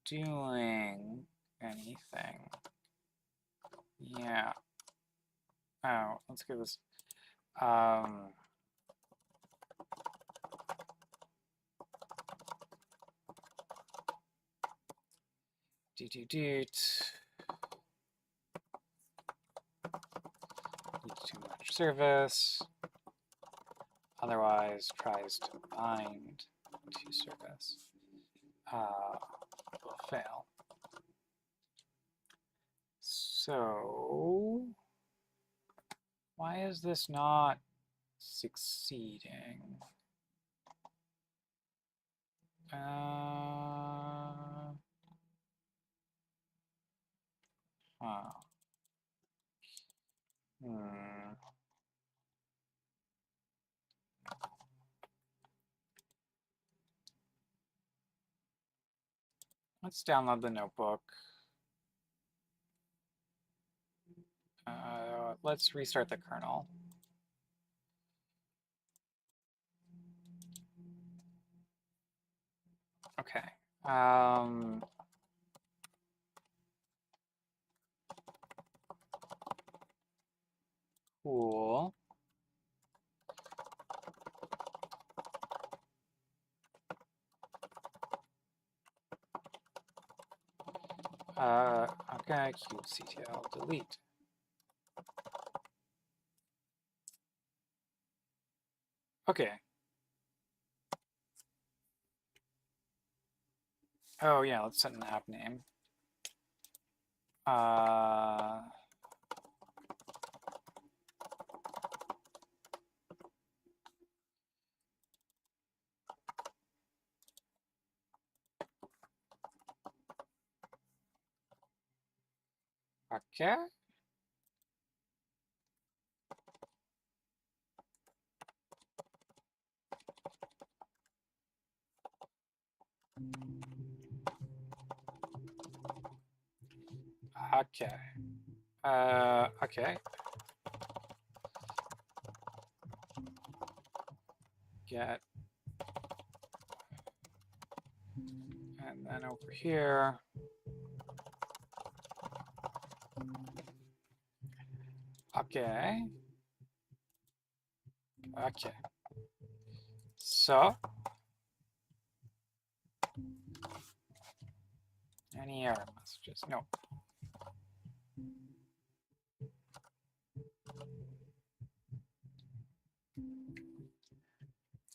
S1: doing anything. Yeah. Oh, let's give this. Needs too much service. Otherwise, tries to bind to service. Will fail. So, why is this not succeeding? Let's download the notebook. Let's restart the kernel. Okay. Cool. Okay, kubectl delete. Okay. Oh yeah, let's set an app name. Okay. Okay. Okay. get, and then over here, okay. Okay. So, any error messages? No.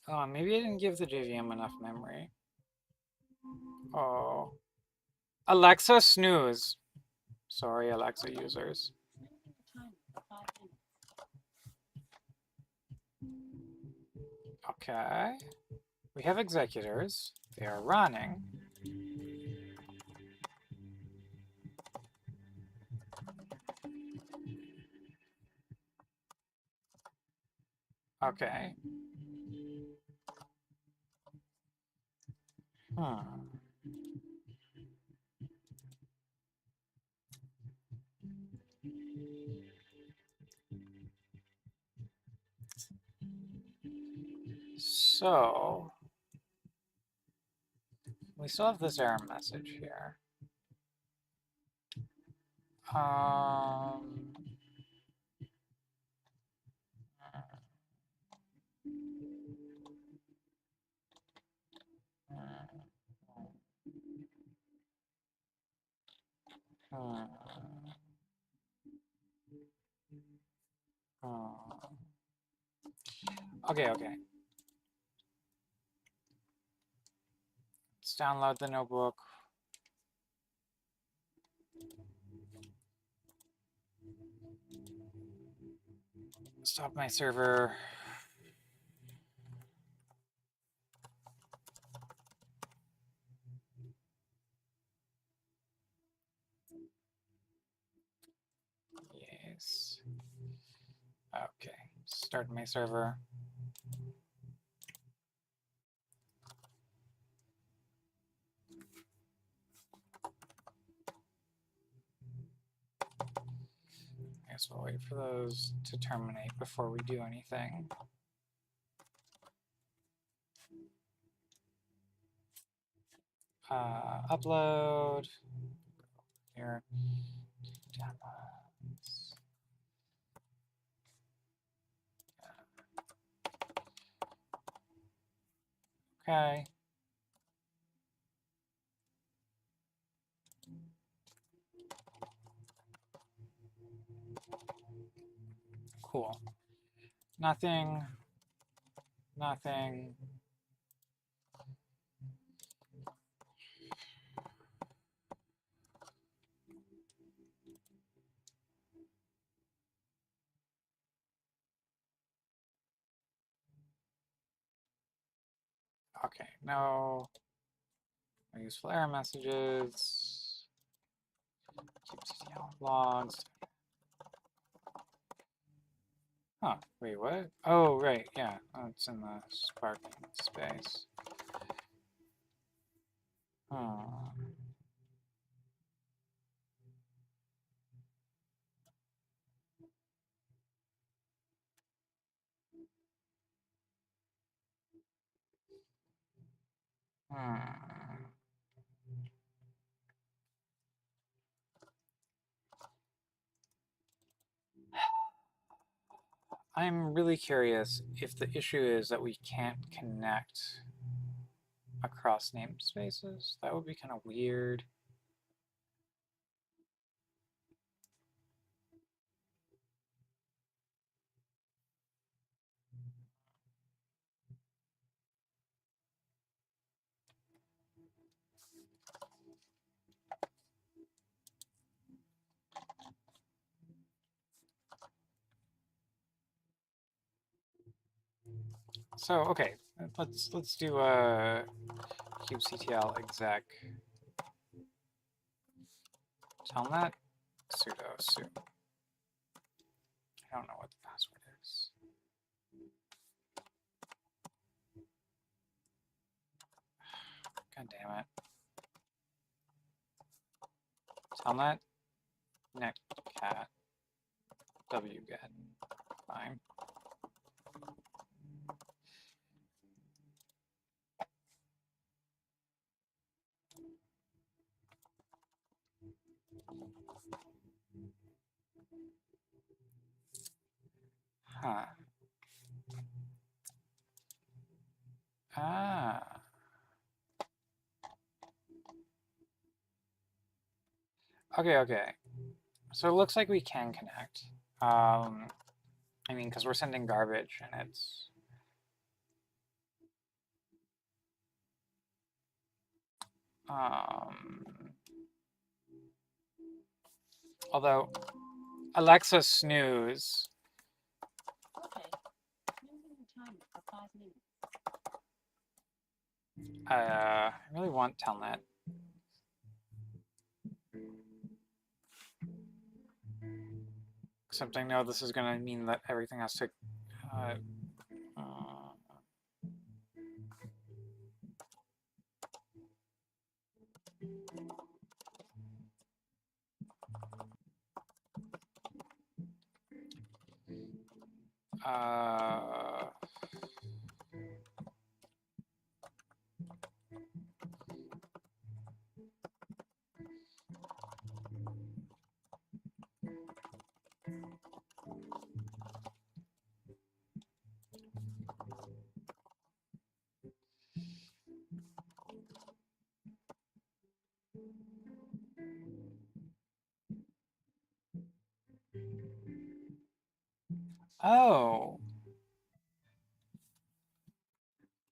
S1: Oh, maybe I didn't give the JVM enough memory. Oh. Alexa, snooze. Sorry, Alexa users.
S2: Snoozing the timer for 5 minutes.
S1: Okay. We have executors. They are running. Okay. So, we still have this error message here. Um, okay, okay. Let's download the notebook. Stop my server. Yes. Okay, start my server. I guess we'll wait for those to terminate before we do anything. Upload. Here. Demos. Okay. Cool. Nothing. Nothing. Okay, no useful error messages. Keep CTL logs. Huh, wait, what? Oh, right, yeah, oh, it's in the Spark space. Hmm. Hmm. I'm really curious if the issue is that we can't connect across namespaces. That would be kind of weird. So okay, let's do a kubectl exec telnet sudo su. I don't know what the password is. God damn it. Telnet netcat wget. Fine. Huh. Ah. Okay, okay. So it looks like we can connect. I mean, because we're sending garbage and it's... although, Alexa snooze.
S2: Okay. Snoozing the timer for 5 minutes.
S1: I really want Telnet. Except I know this is going to mean that everything has to... Uh, uh, oh.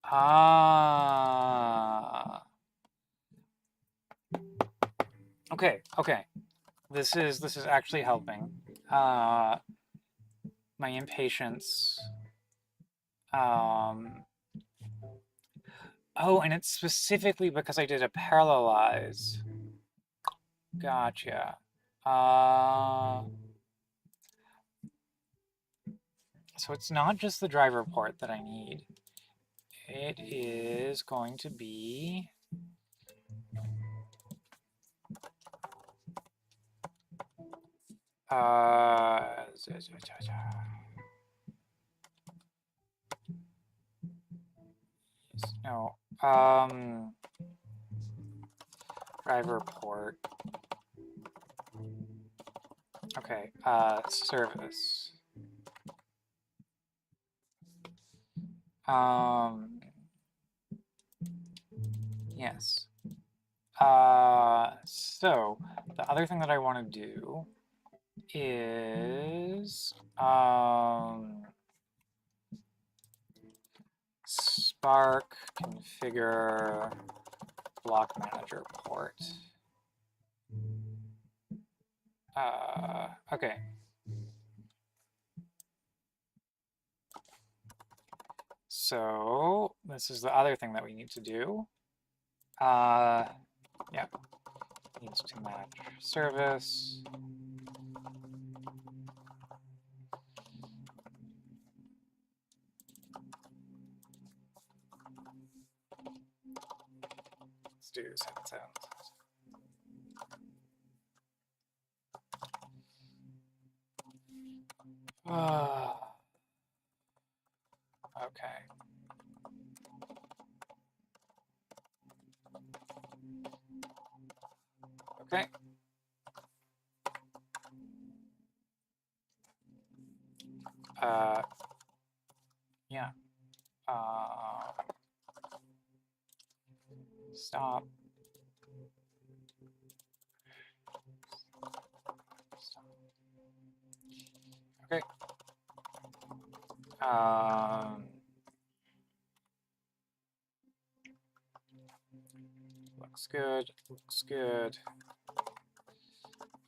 S1: Ah. Okay, okay. This is actually helping. My impatience. Oh, and it's specifically because I did a parallelize. Gotcha. So it's not just the driver port that I need. It is going to be... no. Driver port. Okay. Service. Yes. So the other thing that I want to do is Spark configure block manager port. Okay. So this is the other thing that we need to do. Yeah, needs to match service. Let's do 7 okay. Okay. Yeah. Stop. Okay. Looks good. Looks good.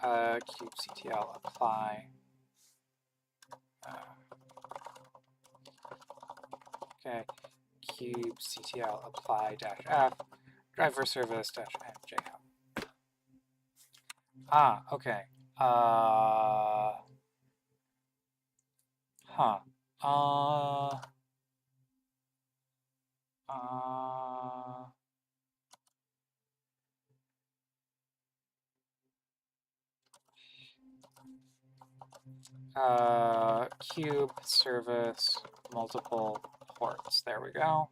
S1: Kubectl apply. Okay. Kubectl apply -f driver service -mjhelp. Ah, okay. Huh. Cube service multiple ports. There we go.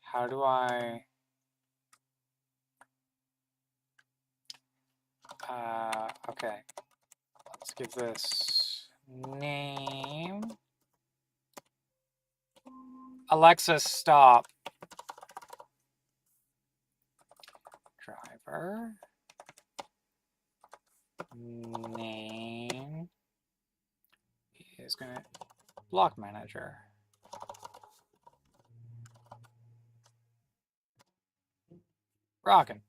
S1: How do I... okay. Let's give this name. Alexa, stop. Driver. Name is going to block manager. Rockin'.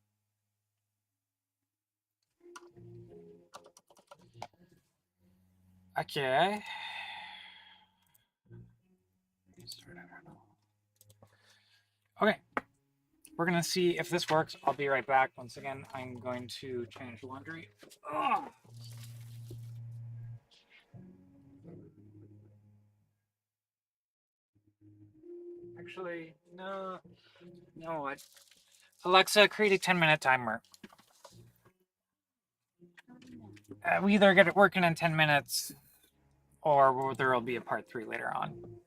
S1: Okay. Okay. We're going to see if this works. I'll be right back. Once again, I'm going to change laundry. Ugh. Actually, no. No, what? Alexa, create a 10-minute timer. We either get it working in 10 minutes or there will be a part 3 later on.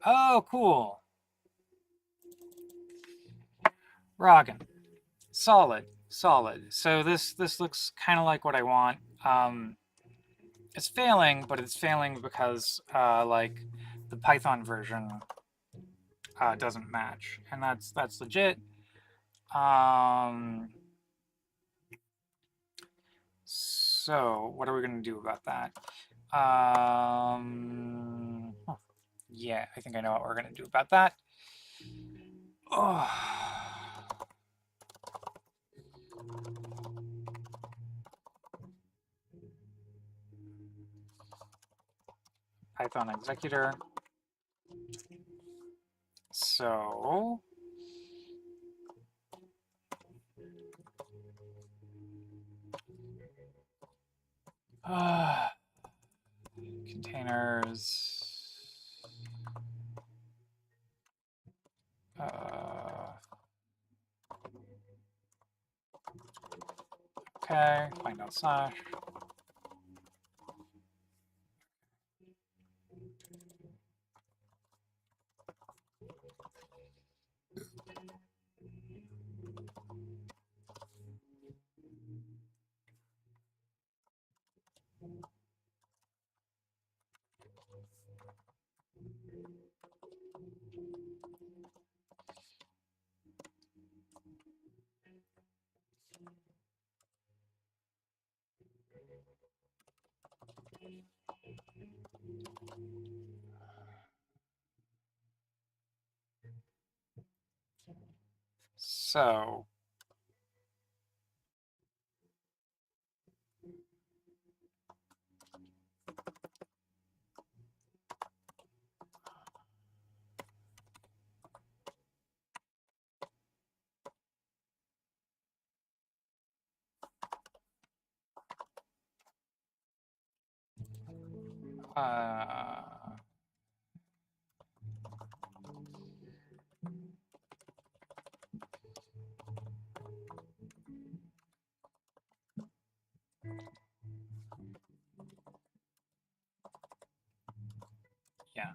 S1: Oh, cool. Rockin'. Solid. So this looks kind of like what I want. It's failing, but it's failing because like the Python version doesn't match, and that's legit. So what are we gonna do about that? Yeah, I think I know what we're gonna do about that. Oh. Python executor. So containers. Okay, find out slash. So yeah.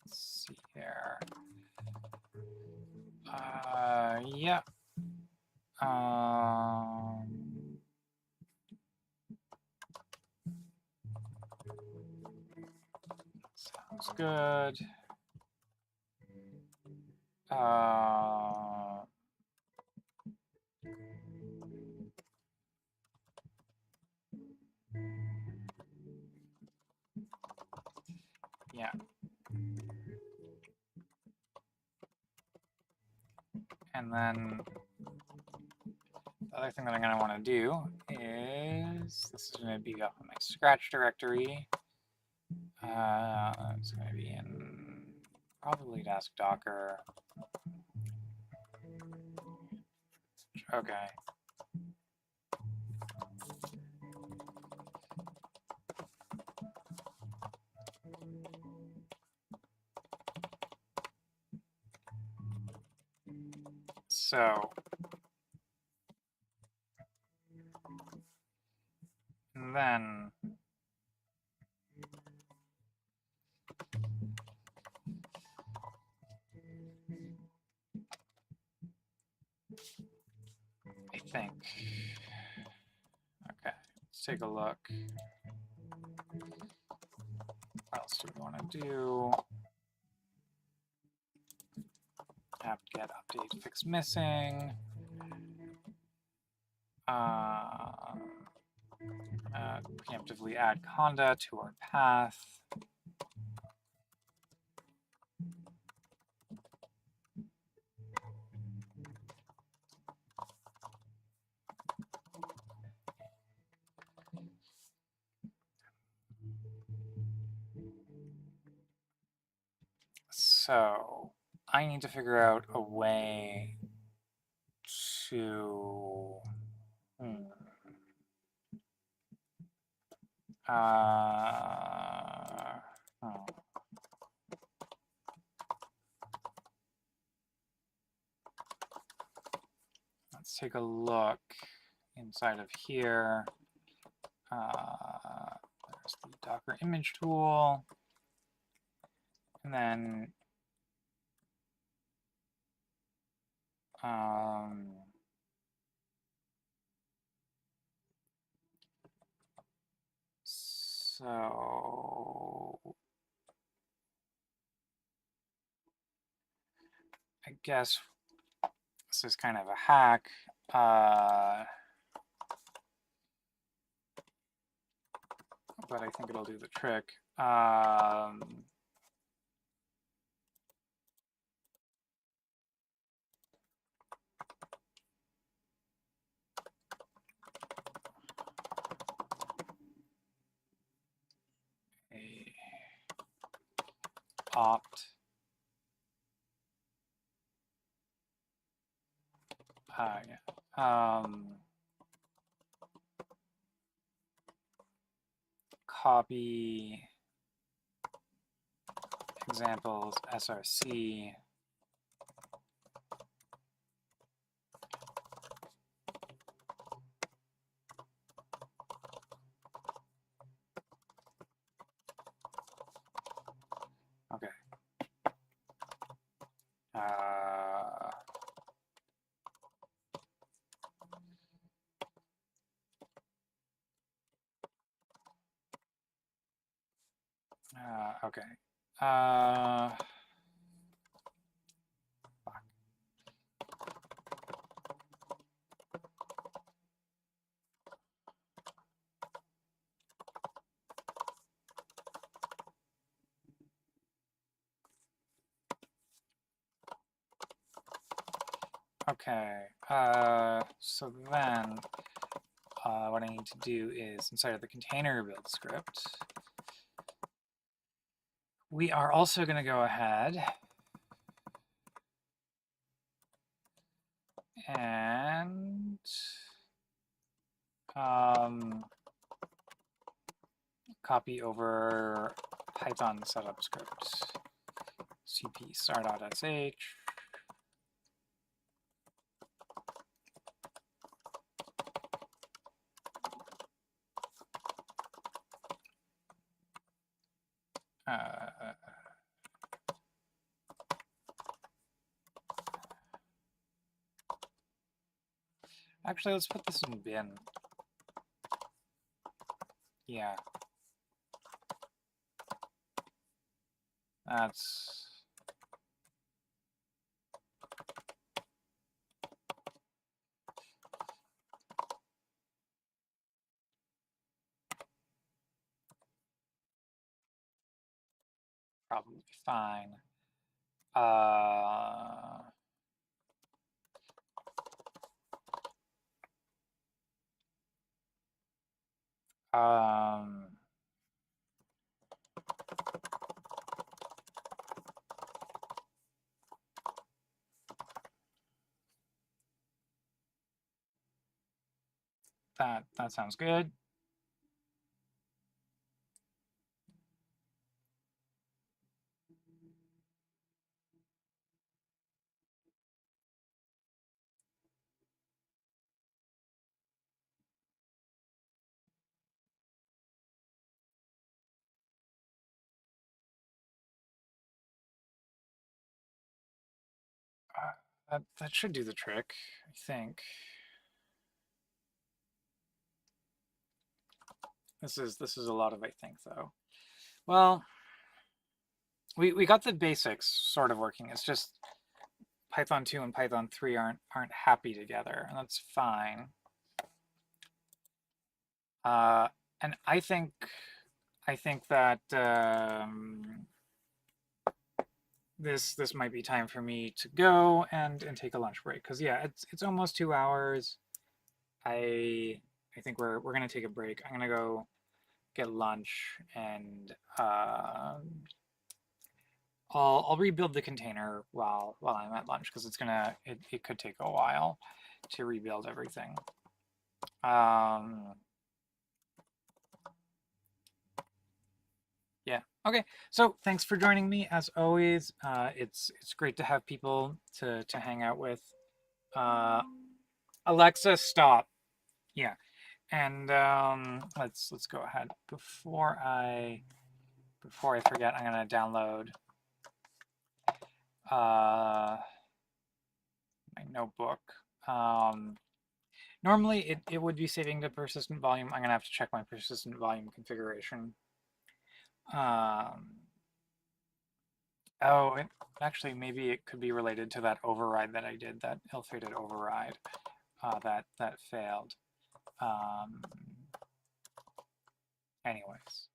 S1: Let's see here. Yeah. Sounds good. Yeah. And then the other thing that I'm going to want to do is this is going to be up in my Scratch directory. It's going to be in probably desk Docker. Okay. So, and then I think, okay, let's take a look. What else do we want to do? Apt-get update fix missing. Preemptively add conda to our path. So I need to figure out a way to oh. Let's take a look inside of here. There's the Docker image tool. And then so I guess this is kind of a hack. But I think it'll do the trick. A opt copy examples src okay. Okay. Okay. So then what I need to do is inside of the container build script, we are also going to go ahead and copy over Python setup script, cp star.sh. Actually, let's put this in bin. Yeah. That's probably fine. That sounds good. That should do the trick, I think. This is a lot of I think though. Well, we got the basics sort of working. It's just Python 2 and Python 3 aren't happy together, and that's fine. And I think that this might be time for me to go and take a lunch break, because yeah, it's almost 2 hours. I think we're gonna take a break. I'm gonna go get lunch, and I'll rebuild the container while I'm at lunch, because it could take a while to rebuild everything. Yeah. Okay. So thanks for joining me as always. It's great to have people to hang out with. Alexa, stop. Yeah. And let's go ahead before I forget. I'm gonna download my notebook. Normally it would be saving the persistent volume. I'm gonna have to check my persistent volume configuration. Oh, actually, maybe it could be related to that override that I did, that ill-fated override that failed. Anyways,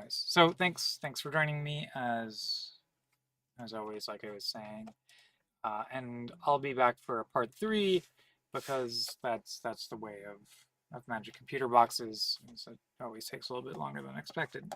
S1: so thanks for joining me as always, like I was saying, and I'll be back for a part 3, because that's the way of Magic Computer Boxes. So it always takes a little bit longer than expected.